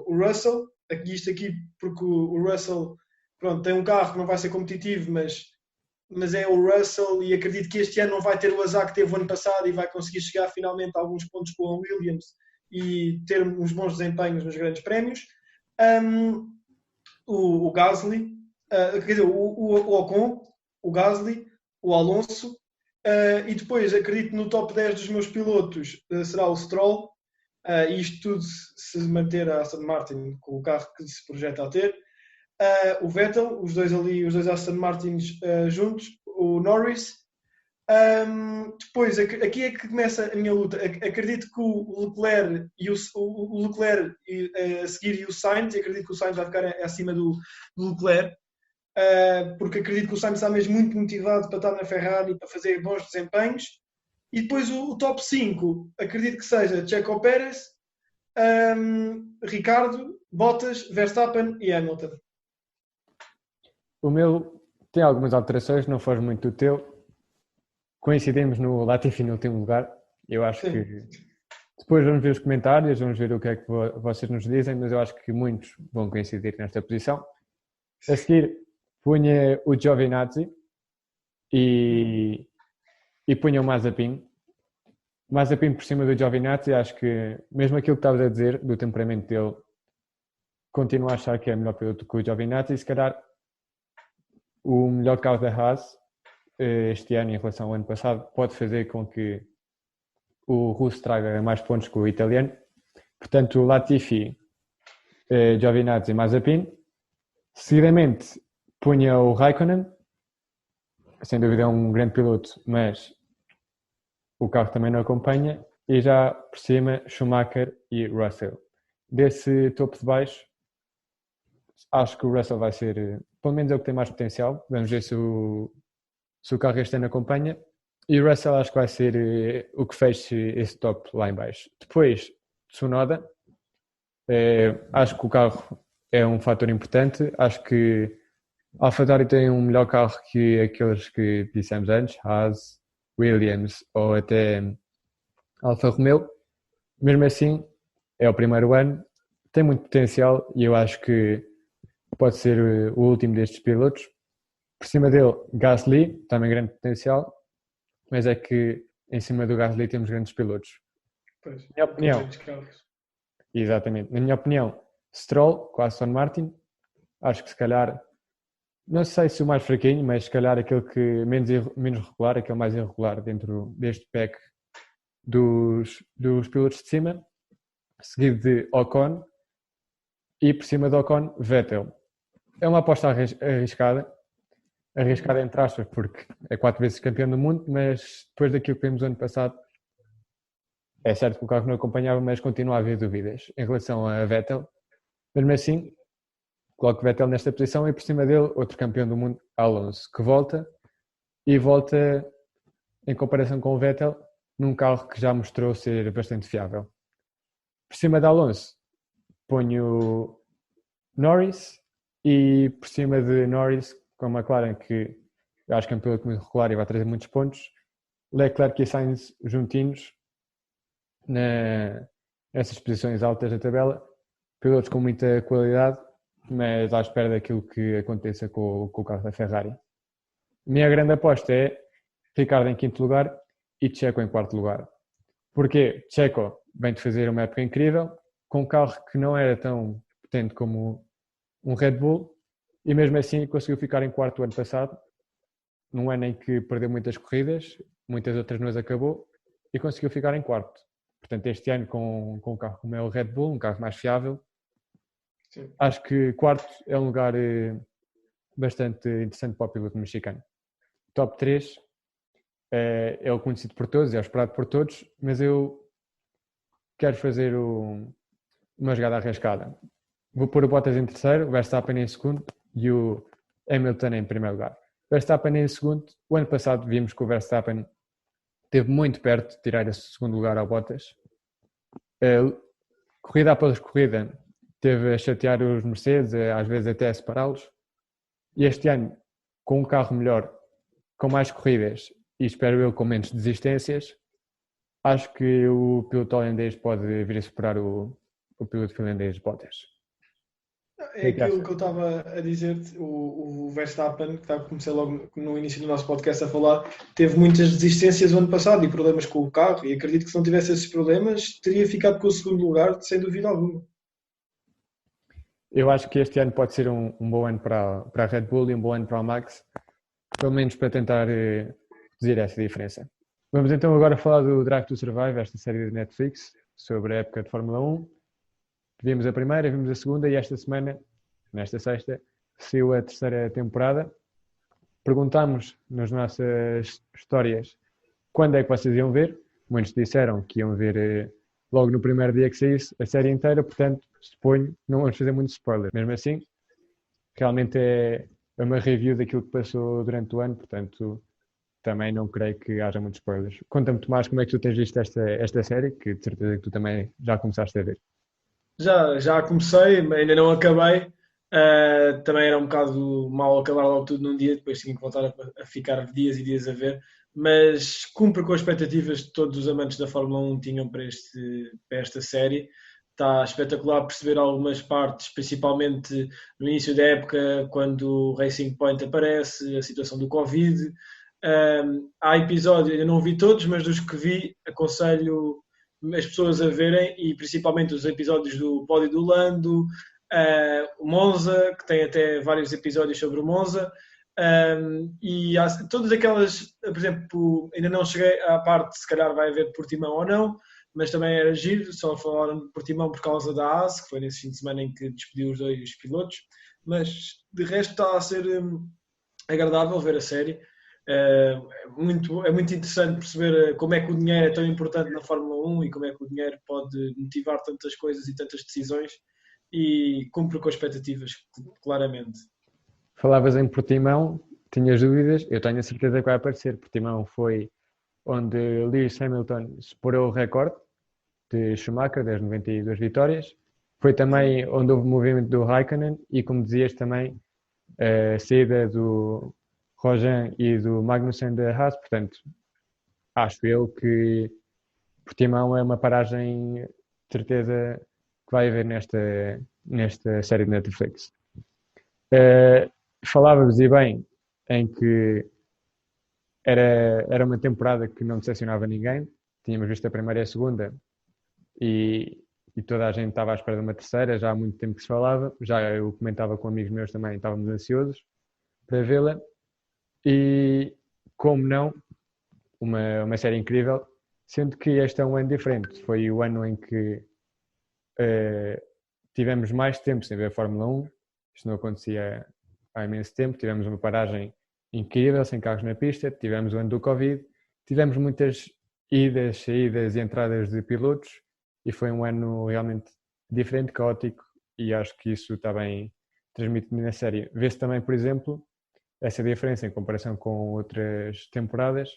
o Russell, aqui porque o Russell pronto, tem um carro que não vai ser competitivo, mas é o Russell e acredito que este ano não vai ter o azar que teve o ano passado e vai conseguir chegar finalmente a alguns pontos com a Williams e ter uns bons desempenhos nos grandes prémios. O Gasly, quer dizer, o Ocon, o Gasly, o Alonso, e depois acredito no top 10 dos meus pilotos será o Stroll, e isto tudo se manter a Aston Martin com o carro que se projeta a ter. O Vettel, os dois Aston Martins juntos, o Norris. Depois, aqui é que começa a minha luta. Acredito que o Leclerc a seguir e o Sainz, acredito que o Sainz vai ficar acima do Leclerc, porque acredito que o Sainz está mesmo muito motivado para estar na Ferrari, para fazer bons desempenhos. E depois o top 5, acredito que seja Checo Pérez, Ricardo, Bottas, Verstappen e Hamilton. O meu tem algumas alterações, não foge muito do teu. Coincidimos no Latifi no último lugar. Eu acho que depois vamos ver os comentários, vamos ver o que é que vocês nos dizem, mas eu acho que muitos vão coincidir nesta posição. A seguir, punha o Giovinazzi e punha o Mazepin. Mazepin por cima do Giovinazzi, acho que mesmo aquilo que estavas a dizer do temperamento dele, continuo a achar que é melhor piloto que o Giovinazzi. Se calhar o melhor carro da Haas este ano em relação ao ano passado pode fazer com que o russo traga mais pontos que o italiano. Portanto, Latifi, Giovinazzi e Mazepin. Seguidamente punha o Raikkonen, sem dúvida é um grande piloto, mas o carro também não acompanha. E já por cima Schumacher e Russell. Desse topo de baixo, acho que o Russell vai ser, pelo menos é o que tem mais potencial. Vamos ver se o carro este ano acompanha. E o Russell acho que vai ser o que feche esse top lá em baixo. Depois, Tsunoda. Acho que o carro é um fator importante. Acho que a AlphaTauri tem um melhor carro que aqueles que dissemos antes, Haas, Williams ou até Alfa Romeo. Mesmo assim, é o primeiro ano, tem muito potencial e eu acho que pode ser o último destes pilotos. Por cima dele, Gasly, também grande potencial, mas é que em cima do Gasly temos grandes pilotos. Pois, minha opinião, exatamente, na minha opinião, Stroll com a Aston Martin, acho que se calhar, não sei se o mais fraquinho, mas se calhar aquele que menos regular, aquele mais irregular dentro deste pack dos pilotos de cima, seguido de Ocon e por cima de Ocon, Vettel. É uma aposta arriscada entre aspas, porque é 4 vezes campeão do mundo, mas depois daquilo que vimos ano passado, é certo que o carro não acompanhava, mas continua a haver dúvidas em relação a Vettel. Mesmo assim, coloco Vettel nesta posição e por cima dele outro campeão do mundo, Alonso, que volta em comparação com o Vettel num carro que já mostrou ser bastante fiável. Por cima de Alonso ponho Norris e por cima de Norris com a McLaren, que eu acho que é um piloto muito regular e vai trazer muitos pontos, Leclerc e Sainz juntinhos nessas posições altas da tabela, pilotos com muita qualidade, mas à espera daquilo que aconteça com o carro da Ferrari. A minha grande aposta é Ricardo em quinto lugar e Checo em quarto lugar. Porquê? Checo vem de fazer uma época incrível, com um carro que não era tão potente como um Red Bull, e mesmo assim conseguiu ficar em quarto o ano passado, num ano em que perdeu muitas corridas, muitas outras não as acabou, e conseguiu ficar em quarto. Portanto, este ano com um carro como é o Red Bull, um carro mais fiável, sim, acho que quarto é um lugar bastante interessante para o piloto mexicano. Top 3 é o conhecido por todos, é o esperado por todos, mas eu quero fazer uma jogada arriscada. Vou pôr o Bottas em terceiro, o Verstappen em segundo e o Hamilton em primeiro lugar. Verstappen em segundo. O ano passado vimos que o Verstappen esteve muito perto de tirar esse segundo lugar ao Bottas. Corrida após corrida teve a chatear os Mercedes, às vezes até a separá-los. E este ano, com um carro melhor, com mais corridas e espero eu com menos desistências, acho que o piloto holandês pode vir a superar o piloto finlandês Bottas. É aquilo que eu estava a dizer, o Verstappen, que comecei logo no início do nosso podcast a falar, teve muitas desistências no ano passado e problemas com o carro, e acredito que se não tivesse esses problemas, teria ficado com o segundo lugar, sem dúvida alguma. Eu acho que este ano pode ser um bom ano para a Red Bull e um bom ano para a Max, pelo menos para tentar reduzir essa diferença. Vamos então agora falar do Drive to Survive, esta série de Netflix, sobre a época de Fórmula 1. Vimos a primeira, vimos a segunda e esta semana, nesta sexta, saiu a terceira temporada. Perguntámos nas nossas histórias quando é que vocês iam ver. Muitos disseram que iam ver logo no primeiro dia que saísse a série inteira, portanto, suponho, não vamos fazer muitos spoilers. Mesmo assim, realmente é uma review daquilo que passou durante o ano, portanto, também não creio que haja muitos spoilers. Conta-me, Tomás, como é que tu tens visto esta série, que de certeza que tu também já começaste a ver. Já comecei, ainda não acabei. Também era um bocado mal acabar logo tudo num dia, depois tinha que voltar a ficar dias e dias a ver. Mas cumpre com as expectativas que todos os amantes da Fórmula 1 tinham para esta série. Está espetacular perceber algumas partes, principalmente no início da época, quando o Racing Point aparece, a situação do Covid. Há episódios, ainda não vi todos, mas dos que vi, aconselho as pessoas a verem, e principalmente os episódios do Pódio do Lando, o Monza, que tem até vários episódios sobre o Monza, e há todas aquelas, por exemplo, ainda não cheguei à parte se calhar vai haver Portimão ou não, mas também era giro, só falaram de Portimão por causa da AS, que foi nesse fim de semana em que despediu os 2 pilotos, mas de resto está a ser agradável ver a série. É muito interessante perceber como é que o dinheiro é tão importante na Fórmula 1 e como é que o dinheiro pode motivar tantas coisas e tantas decisões, e cumpre com as expectativas, claramente. Falavas em Portimão, tinhas dúvidas, eu tenho a certeza que vai aparecer. Portimão foi onde Lewis Hamilton superou o recorde de Schumacher, das 92 vitórias. Foi também onde houve o movimento do Raikkonen e, como dizias também, a saída do Grosjean e do Magnussen da Haas. Portanto, acho eu que Portimão é uma paragem de certeza que vai haver nesta série de Netflix. Falávamos, e bem, em que era uma temporada que não decepcionava ninguém. Tínhamos visto a primeira e a segunda e toda a gente estava à espera de uma terceira, já há muito tempo que se falava, já eu comentava com amigos meus também, estávamos ansiosos para vê-la, e como não, uma série incrível, sendo que este é um ano diferente, foi o ano em que tivemos mais tempo sem ver a Fórmula 1, isto não acontecia há imenso tempo, tivemos uma paragem incrível, sem carros na pista, tivemos o ano do Covid, tivemos muitas idas, saídas e entradas de pilotos e foi um ano realmente diferente, caótico, e acho que isso está bem transmitido na série. Vê-se também, por exemplo, essa diferença em comparação com outras temporadas,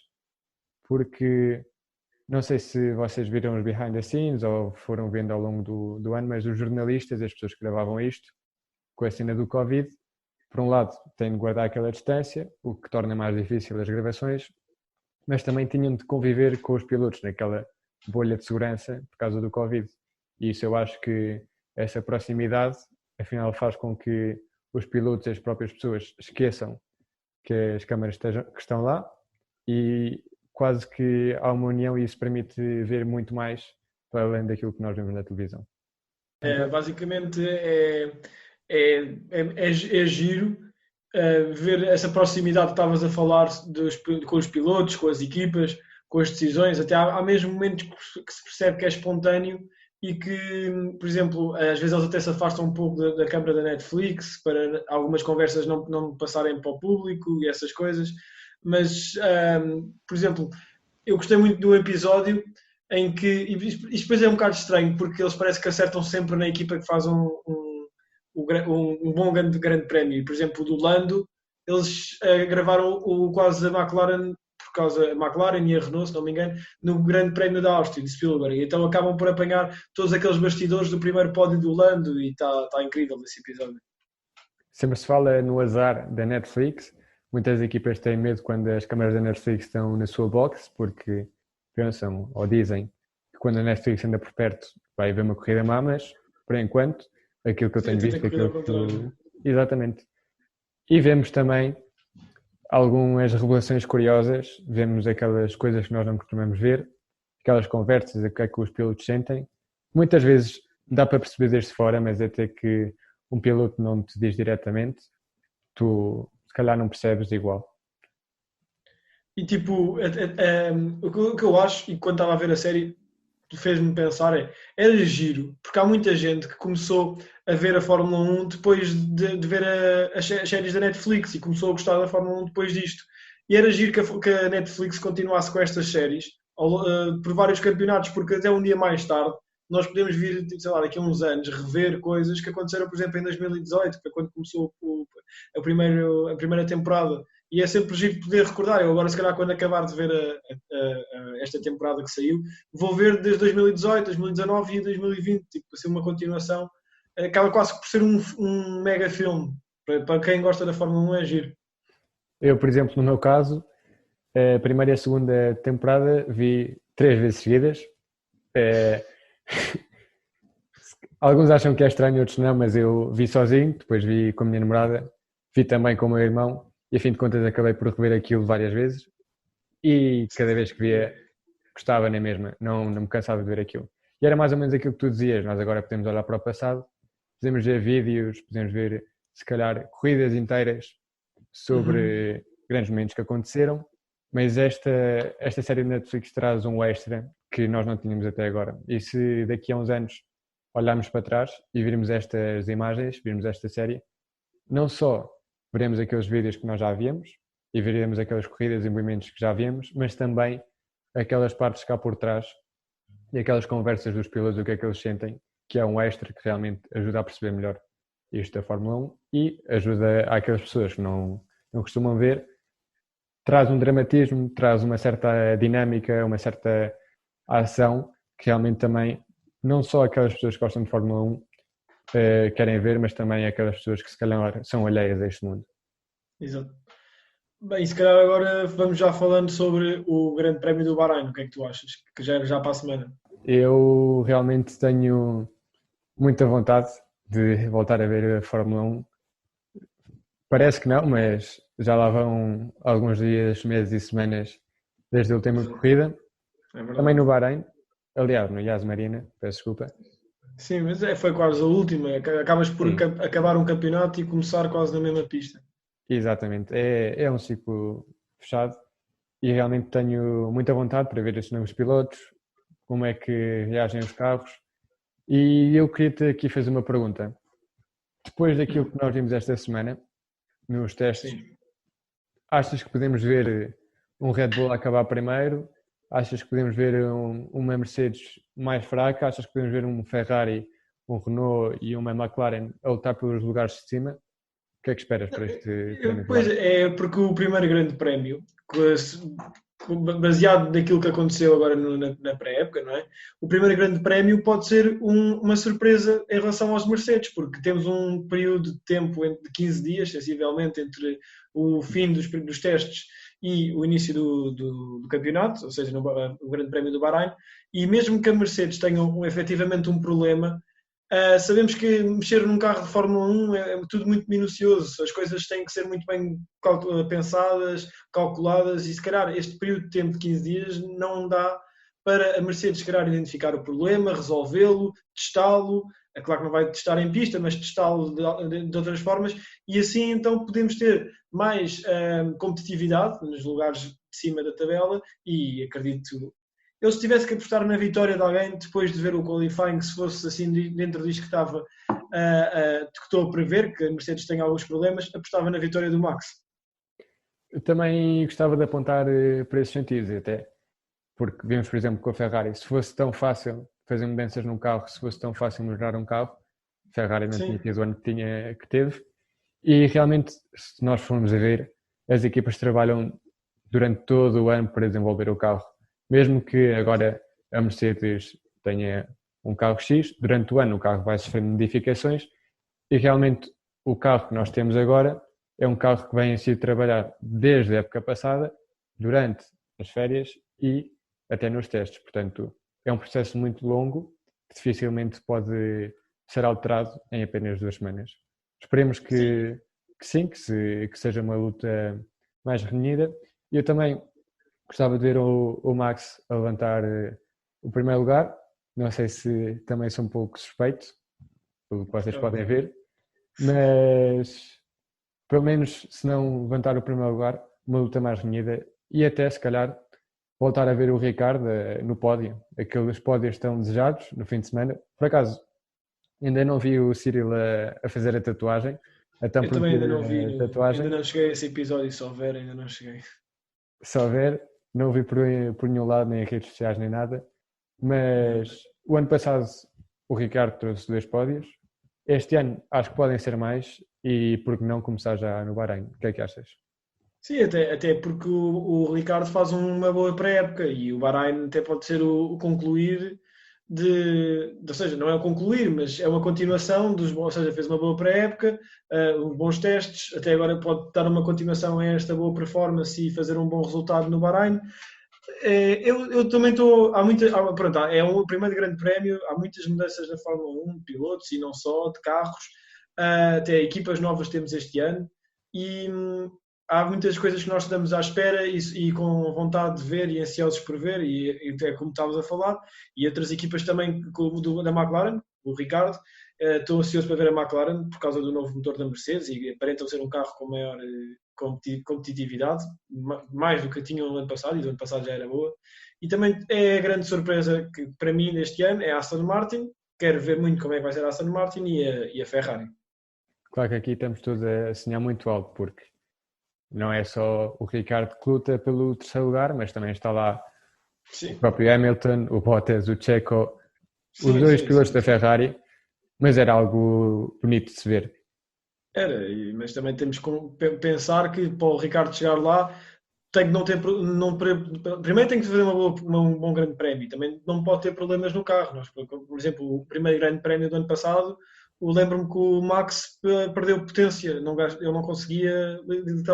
porque não sei se vocês viram os behind the scenes ou foram vendo ao longo do ano, mas os jornalistas, as pessoas que gravavam isto, com a cena do Covid, por um lado têm de guardar aquela distância, o que torna mais difícil as gravações, mas também tinham de conviver com os pilotos naquela bolha de segurança por causa do Covid. E isso eu acho que essa proximidade, afinal, faz com que os pilotos e as próprias pessoas esqueçam que as câmaras que estão lá e quase que há uma união e isso permite ver muito mais para além daquilo que nós vemos na televisão. Basicamente é giro ver essa proximidade que estavas a falar com os pilotos, com as equipas, com as decisões. Até há mesmo momentos que se percebe que é espontâneo e que, por exemplo, às vezes eles até se afastam um pouco da câmara da Netflix para algumas conversas não passarem para o público e essas coisas. Mas, por exemplo, eu gostei muito do episódio em que, isto depois é um bocado estranho, porque eles parece que acertam sempre na equipa que faz um bom grande prémio. Por exemplo, o do Lando, eles gravaram quase a McLaren, por causa da McLaren e a Renault, se não me engano, no grande prémio da Áustria, de Spielberg. Então acabam por apanhar todos aqueles bastidores do primeiro pódio do Lando e está incrível esse episódio. Sempre se fala no azar da Netflix. Muitas equipas têm medo quando as câmaras da Netflix estão na sua box, porque pensam ou dizem que quando a Netflix anda por perto vai haver uma corrida má, mas por enquanto aquilo que eu tenho visto, aquilo que... Exatamente. E vemos também algumas revelações curiosas, vemos aquelas coisas que nós não costumamos ver, aquelas conversas, o que é que os pilotos sentem. Muitas vezes dá para perceber desde fora, mas até que um piloto não te diz diretamente, tu se calhar não percebes igual. E tipo, o que eu acho, e quando estava a ver a série, fez-me pensar era giro, porque há muita gente que começou a ver a Fórmula 1 depois de ver as séries da Netflix e começou a gostar da Fórmula 1 depois disto. E era giro que a Netflix continuasse com estas séries por vários campeonatos, porque até um dia mais tarde nós podemos vir, sei lá, daqui a uns anos, rever coisas que aconteceram, por exemplo, em 2018, que é quando começou a primeira temporada. E é sempre giro poder recordar. Eu agora, se calhar, quando acabar de ver esta temporada que saiu, vou ver desde 2018, 2019 e 2020, tipo, assim, uma continuação. Acaba quase por ser um mega filme. Para quem gosta da Fórmula 1 é giro. Eu, por exemplo, no meu caso, a primeira e a segunda temporada vi 3 vezes seguidas. Alguns acham que é estranho, outros não, mas eu vi sozinho, depois vi com a minha namorada, vi também com o meu irmão e a fim de contas acabei por rever aquilo várias vezes e cada vez que via gostava na mesma, não me cansava de ver aquilo. E era mais ou menos aquilo que tu dizias, nós agora podemos olhar para o passado, podemos ver vídeos, podemos ver se calhar corridas inteiras sobre grandes momentos que aconteceram, mas esta série de Netflix traz um extra que nós não tínhamos até agora. E se daqui a uns anos olharmos para trás e virmos estas imagens, virmos esta série, não só veremos aqueles vídeos que nós já víamos e veremos aquelas corridas e movimentos que já víamos, mas também aquelas partes cá por trás e aquelas conversas dos pilotos, o que é que eles sentem, que é um extra que realmente ajuda a perceber melhor isto da Fórmula 1 e ajuda àquelas pessoas que não costumam ver, traz um dramatismo, traz uma certa dinâmica, uma certa ação que realmente também não só aquelas pessoas que gostam de Fórmula 1 querem ver, mas também aquelas pessoas que se calhar são alheias a este mundo. Exato. Bem, se calhar agora vamos já falando sobre o Grande Prémio do Bahrein. O que é que tu achas? Que já para a semana. Eu realmente tenho muita vontade de voltar a ver a Fórmula 1. Parece que não, mas já lá vão alguns dias, meses e semanas desde a última corrida. Também no Bahrein. Aliás, no Yas Marina, peço desculpa. Sim, mas foi quase a última. Acabas por acabar um campeonato e começar quase na mesma pista. Exatamente. É um ciclo fechado e realmente tenho muita vontade para ver estes novos pilotos, como é que reagem os carros. E eu queria-te aqui fazer uma pergunta. Depois daquilo que nós vimos esta semana, nos testes, achas que podemos ver um Red Bull acabar primeiro? Achas que podemos ver uma Mercedes mais fraca? Achas que podemos ver um Ferrari, um Renault e uma McLaren a lutar pelos lugares de cima? O que é que esperas para este prémio? Pois é, porque o primeiro grande prémio, baseado naquilo que aconteceu agora na pré-época, não é? O primeiro grande prémio pode ser uma surpresa em relação aos Mercedes, porque temos um período de tempo de 15 dias, sensivelmente, entre o fim dos testes e o início do campeonato, ou seja, o grande prémio do Bahrein, e mesmo que a Mercedes tenha efetivamente um problema, sabemos que mexer num carro de Fórmula 1 é tudo muito minucioso, as coisas têm que ser muito bem pensadas, calculadas, e se calhar este período de tempo de 15 dias não dá para a Mercedes, se calhar, identificar o problema, resolvê-lo, testá-lo. É claro que não vai testar em pista, mas testá-lo de outras formas, e assim então podemos ter mais competitividade nos lugares de cima da tabela, e acredito. Eu, se tivesse que apostar na vitória de alguém depois de ver o qualifying, se fosse assim dentro disto que estava que estou a prever, que a Mercedes tem alguns problemas, apostava na vitória do Max. Eu também gostava de apontar para esses sentidos, até porque vemos, por exemplo, com a Ferrari, se fosse tão fácil fazer mudanças num carro, se fosse tão fácil melhorar um carro, a Ferrari não tinha tido o ano que teve, e realmente, se nós formos a ver, as equipas trabalham durante todo o ano para desenvolver o carro. Mesmo que agora a Mercedes tenha um carro X, durante o ano o carro vai sofrendo modificações e realmente o carro que nós temos agora é um carro que vem a ser trabalhado desde a época passada, durante as férias e até nos testes. Portanto, é um processo muito longo que dificilmente pode ser alterado em apenas 2 semanas. Esperemos que seja uma luta mais renhida. E eu também gostava de ver o Max a levantar o primeiro lugar. Não sei se também sou um pouco suspeito, pelo que vocês podem ver, mas pelo menos, se não levantar o primeiro lugar, uma luta mais renhida e até, se calhar, voltar a ver o Ricardo no pódio. Aqueles pódios tão desejados no fim de semana. Por acaso, ainda não vi o Cyril a fazer a tatuagem. Eu também ainda não vi, ainda não cheguei a esse episódio, se houver, ainda não cheguei. Se houver, não vi por nenhum lado, nem em redes sociais, nem nada. Mas o ano passado o Ricardo trouxe 2 pódios. Este ano acho que podem ser mais e por que não começar já no Bahrein? O que é que achas? Sim, até porque o Ricardo faz uma boa pré-época e o Bahrein até pode ser o concluir ou seja, não é o concluir, mas é uma continuação ou seja, fez uma boa pré-época, uns bons testes, até agora pode dar uma continuação a esta boa performance e fazer um bom resultado no Bahrein. Eu também estou. Pronto, é o primeiro grande prémio, há muitas mudanças na Fórmula 1, pilotos e não só, de carros, até equipas novas temos este ano e há muitas coisas que nós estamos à espera e com vontade de ver e ansiosos por ver, e até como estávamos a falar, e outras equipas também, da McLaren, o Ricardo. Estou ansioso para ver a McLaren por causa do novo motor da Mercedes e aparentam ser um carro com maior competitividade, mais do que tinham no ano passado, e do ano passado já era boa. E também é a grande surpresa que para mim neste ano é a Aston Martin. Quero ver muito como é que vai ser a Aston Martin e a Ferrari. Claro que aqui estamos todos a sonhar muito alto, porque não é só o Ricardo que luta pelo terceiro lugar, mas também está lá o próprio Hamilton, o Bottas, o Checo, os 2 pilotos da Ferrari, mas era algo bonito de se ver. Era, mas também temos que pensar que para o Ricardo chegar lá tem que não ter. Primeiro tem que fazer um bom grande prémio, também não pode ter problemas no carro. Por exemplo, o primeiro grande prémio do ano passado, lembro-me que o Max perdeu potência, ele não conseguia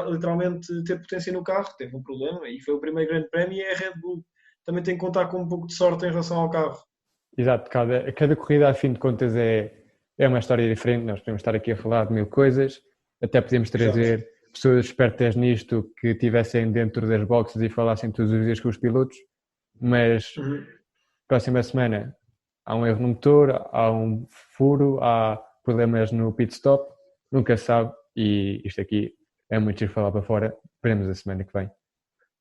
literalmente ter potência no carro, teve um problema e foi o primeiro grande prémio, e a Red Bull também tem que contar com um pouco de sorte em relação ao carro. Exato, cada corrida, a fim de contas, é uma história diferente. Nós podemos estar aqui a falar de 1000 coisas, até podemos trazer pessoas espertas nisto que estivessem dentro das boxes e falassem todos os dias com os pilotos, mas próxima semana há um erro no motor, há um furo, há problemas no pit stop, nunca se sabe, e isto aqui é muito giro falar para fora, veremos a semana que vem.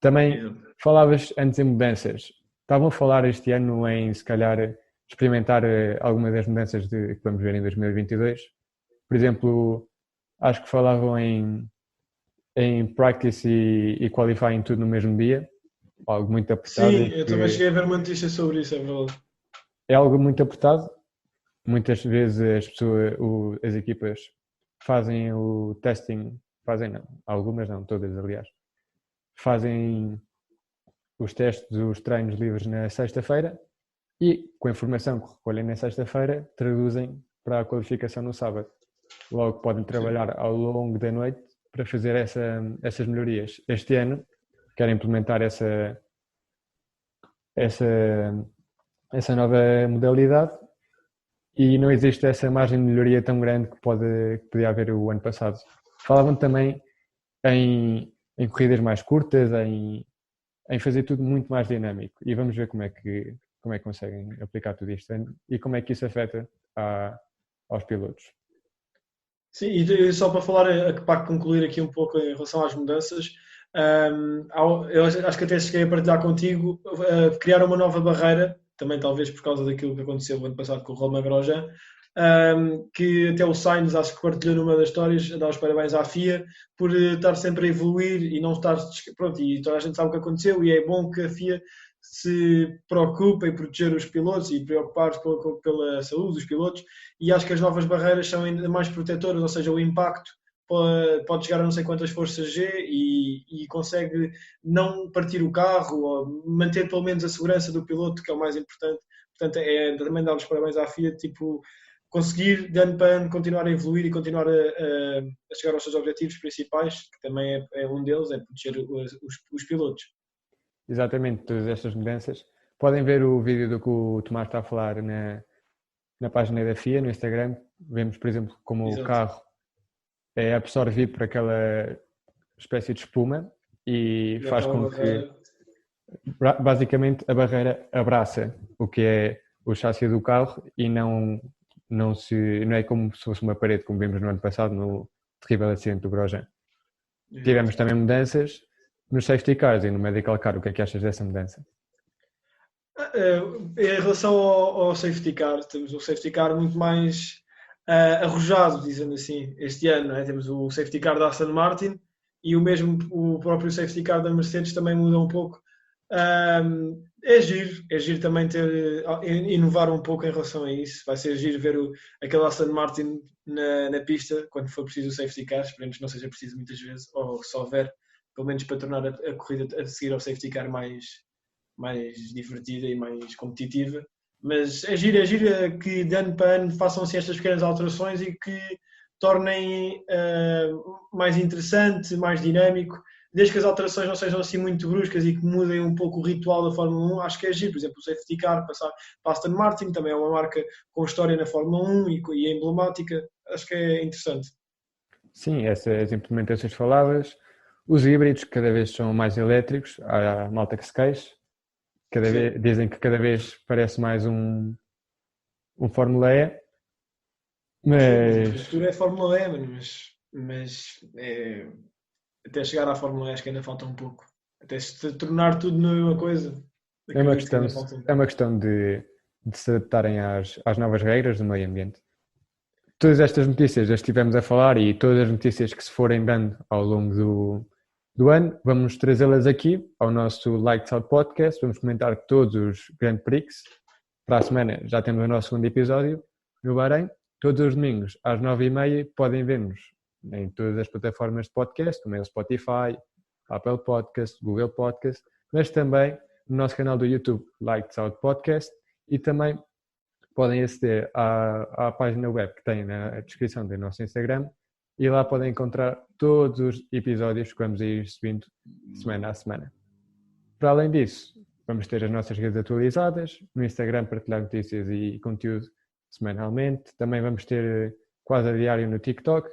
Também falavas antes em mudanças, estavam a falar este ano em se calhar experimentar alguma das mudanças que vamos ver em 2022, por exemplo, acho que falavam em practice e qualifying tudo no mesmo dia, algo muito apertado. Sim, eu também cheguei a ver uma notícia sobre isso, é verdade. É algo muito apertado, muitas vezes as equipas fazem o testing, fazem não, algumas não, todas aliás, fazem os testes, os treinos livres na sexta-feira e com a informação que recolhem na sexta-feira traduzem para a qualificação no sábado. Logo podem trabalhar ao longo da noite para fazer essas melhorias. Este ano quero implementar essa nova modalidade e não existe essa margem de melhoria tão grande que podia haver o ano passado. Falavam também em corridas mais curtas, em fazer tudo muito mais dinâmico e vamos ver como é que conseguem aplicar tudo isto e como é que isso afeta aos pilotos. Sim, e só para concluir aqui um pouco em relação às mudanças, eu acho que até cheguei a partilhar contigo, criar uma nova barreira, também talvez por causa daquilo que aconteceu o ano passado com o Romain Grosjean, que até o Sainz acho que partilhou numa das histórias, a dar os parabéns à FIA por estar sempre a evoluir e não estar, pronto, e toda a gente sabe o que aconteceu e é bom que a FIA se preocupe em proteger os pilotos e preocupar-se pela saúde dos pilotos e acho que as novas barreiras são ainda mais protetoras, ou seja, o impacto pode chegar a não sei quantas forças G e consegue não partir o carro ou manter pelo menos a segurança do piloto, que é o mais importante. Portanto, é também dar os parabéns à FIA, tipo, conseguir, de ano para ano, continuar a evoluir e continuar a chegar aos seus objetivos principais, que também é um deles, é proteger os pilotos. Exatamente, todas estas mudanças. Podem ver o vídeo do que o Tomás está a falar na página da FIA, no Instagram. Vemos, por exemplo, como Exato. O carro é absorvido por aquela espécie de espuma e faz com que, basicamente, a barreira abraça o que é o chassi do carro e não é como se fosse uma parede, como vimos no ano passado, no terrível acidente do Grosjean. Tivemos também mudanças nos safety cars e no medical car. O que é que achas dessa mudança? Em relação ao safety car, temos o safety car muito mais arrojado, dizendo assim, este ano. Não é? Temos o safety car da Aston Martin e o próprio safety car da Mercedes também muda um pouco. É giro também inovar um pouco em relação a isso. Vai ser giro ver aquele Aston Martin na pista quando for preciso o safety car. Esperemos que não seja preciso muitas vezes, ou se houver, pelo menos para tornar a corrida a seguir ao safety car mais divertida e mais competitiva. Mas é giro que de ano para ano façam-se estas pequenas alterações e que tornem mais interessante, mais dinâmico, desde que as alterações não sejam assim muito bruscas e que mudem um pouco o ritual da Fórmula 1, acho que é giro. Por exemplo, o safety car passar para a Aston Martin, também é uma marca com história na Fórmula 1 e é emblemática, acho que é interessante. Sim, essas implementações falavas, os híbridos cada vez são mais elétricos, há malta que se queixa, dizem que cada vez parece mais um Fórmula E, mas... O futuro é Fórmula E, mas até chegar à Fórmula E acho que ainda falta um pouco. Até se tornar tudo na mesma coisa. É uma questão de se adaptarem às novas regras do meio ambiente. Todas estas notícias já estivemos a falar e todas as notícias que se forem dando ao longo do ano, vamos trazê-las aqui ao nosso Lights Out Podcast. Vamos comentar todos os Grand Prix. Para a semana já temos o nosso segundo episódio no Bahrein. Todos os domingos às 9h30 podem ver-nos em todas as plataformas de podcast, como é o Spotify, Apple Podcast, Google Podcast, mas também no nosso canal do YouTube, Lights Out Podcast, e também podem aceder à página web que tem na descrição do nosso Instagram e lá podem encontrar todos os episódios que vamos ir subindo semana a semana. Para além disso, vamos ter as nossas redes atualizadas, no Instagram partilhar notícias e conteúdo semanalmente, também vamos ter quase a diário no TikTok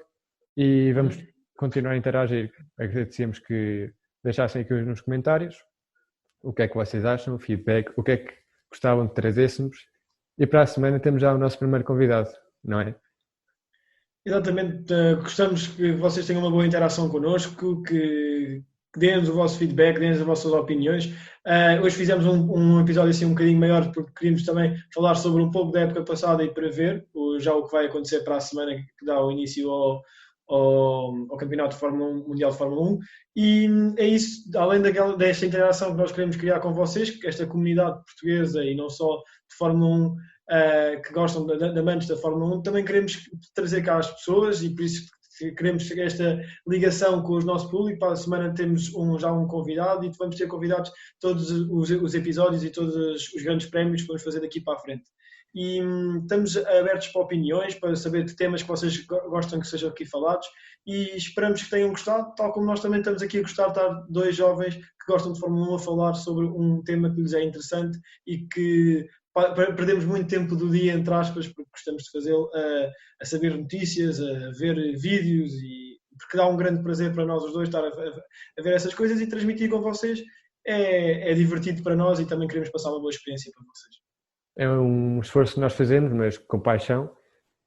e vamos continuar a interagir. Agradecemos que deixassem aqui nos comentários o que é que vocês acham, feedback, o que é que gostavam de trazêssemos. E para a semana temos já o nosso primeiro convidado, não é? Exatamente, gostamos que vocês tenham uma boa interação connosco, que deem-nos o vosso feedback, deem-nos as vossas opiniões. Hoje fizemos um episódio assim um bocadinho maior porque queríamos também falar sobre um pouco da época passada e prever já o que vai acontecer para a semana que dá o início ao Campeonato de Fórmula 1, Mundial de Fórmula 1. E é isso, além desta interação que nós queremos criar com vocês, esta comunidade portuguesa e não só de Fórmula 1, que gostam de amantes da Fórmula 1, também queremos trazer cá as pessoas e por isso queremos esta ligação com o nosso público. Para a semana temos já um convidado e vamos ter convidados todos os episódios e todos os grandes prémios que vamos fazer daqui para a frente. E estamos abertos para opiniões, para saber de temas que vocês gostam que sejam aqui falados e esperamos que tenham gostado, tal como nós também estamos aqui a gostar de estar dois jovens que gostam de Fórmula 1 a falar sobre um tema que lhes é interessante e que perdemos muito tempo do dia, entre aspas, porque gostamos de fazê-lo, a saber notícias, a ver vídeos, e porque dá um grande prazer para nós os dois estar a ver essas coisas e transmitir com vocês. É divertido para nós e também queremos passar uma boa experiência para vocês. É um esforço que nós fazemos, mas com paixão,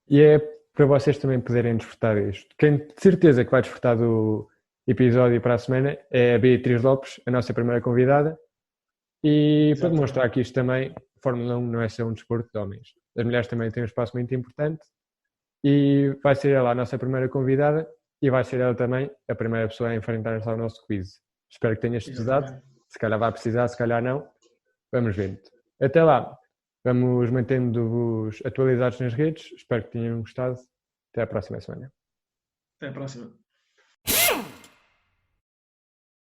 e é para vocês também poderem desfrutar disto. Quem de certeza que vai desfrutar do episódio para a semana é a Beatriz Lopes, a nossa primeira convidada, e para demonstrar que isto também, Fórmula 1 não é só um desporto de homens. As mulheres também têm um espaço muito importante e vai ser ela a nossa primeira convidada e vai ser ela também a primeira pessoa a enfrentar-se ao nosso quiz. Espero que tenhas estudado, se calhar vai precisar, se calhar não. Vamos vendo. Até lá, vamos mantendo-vos atualizados nas redes. Espero que tenham gostado. Até à próxima semana. Até à próxima.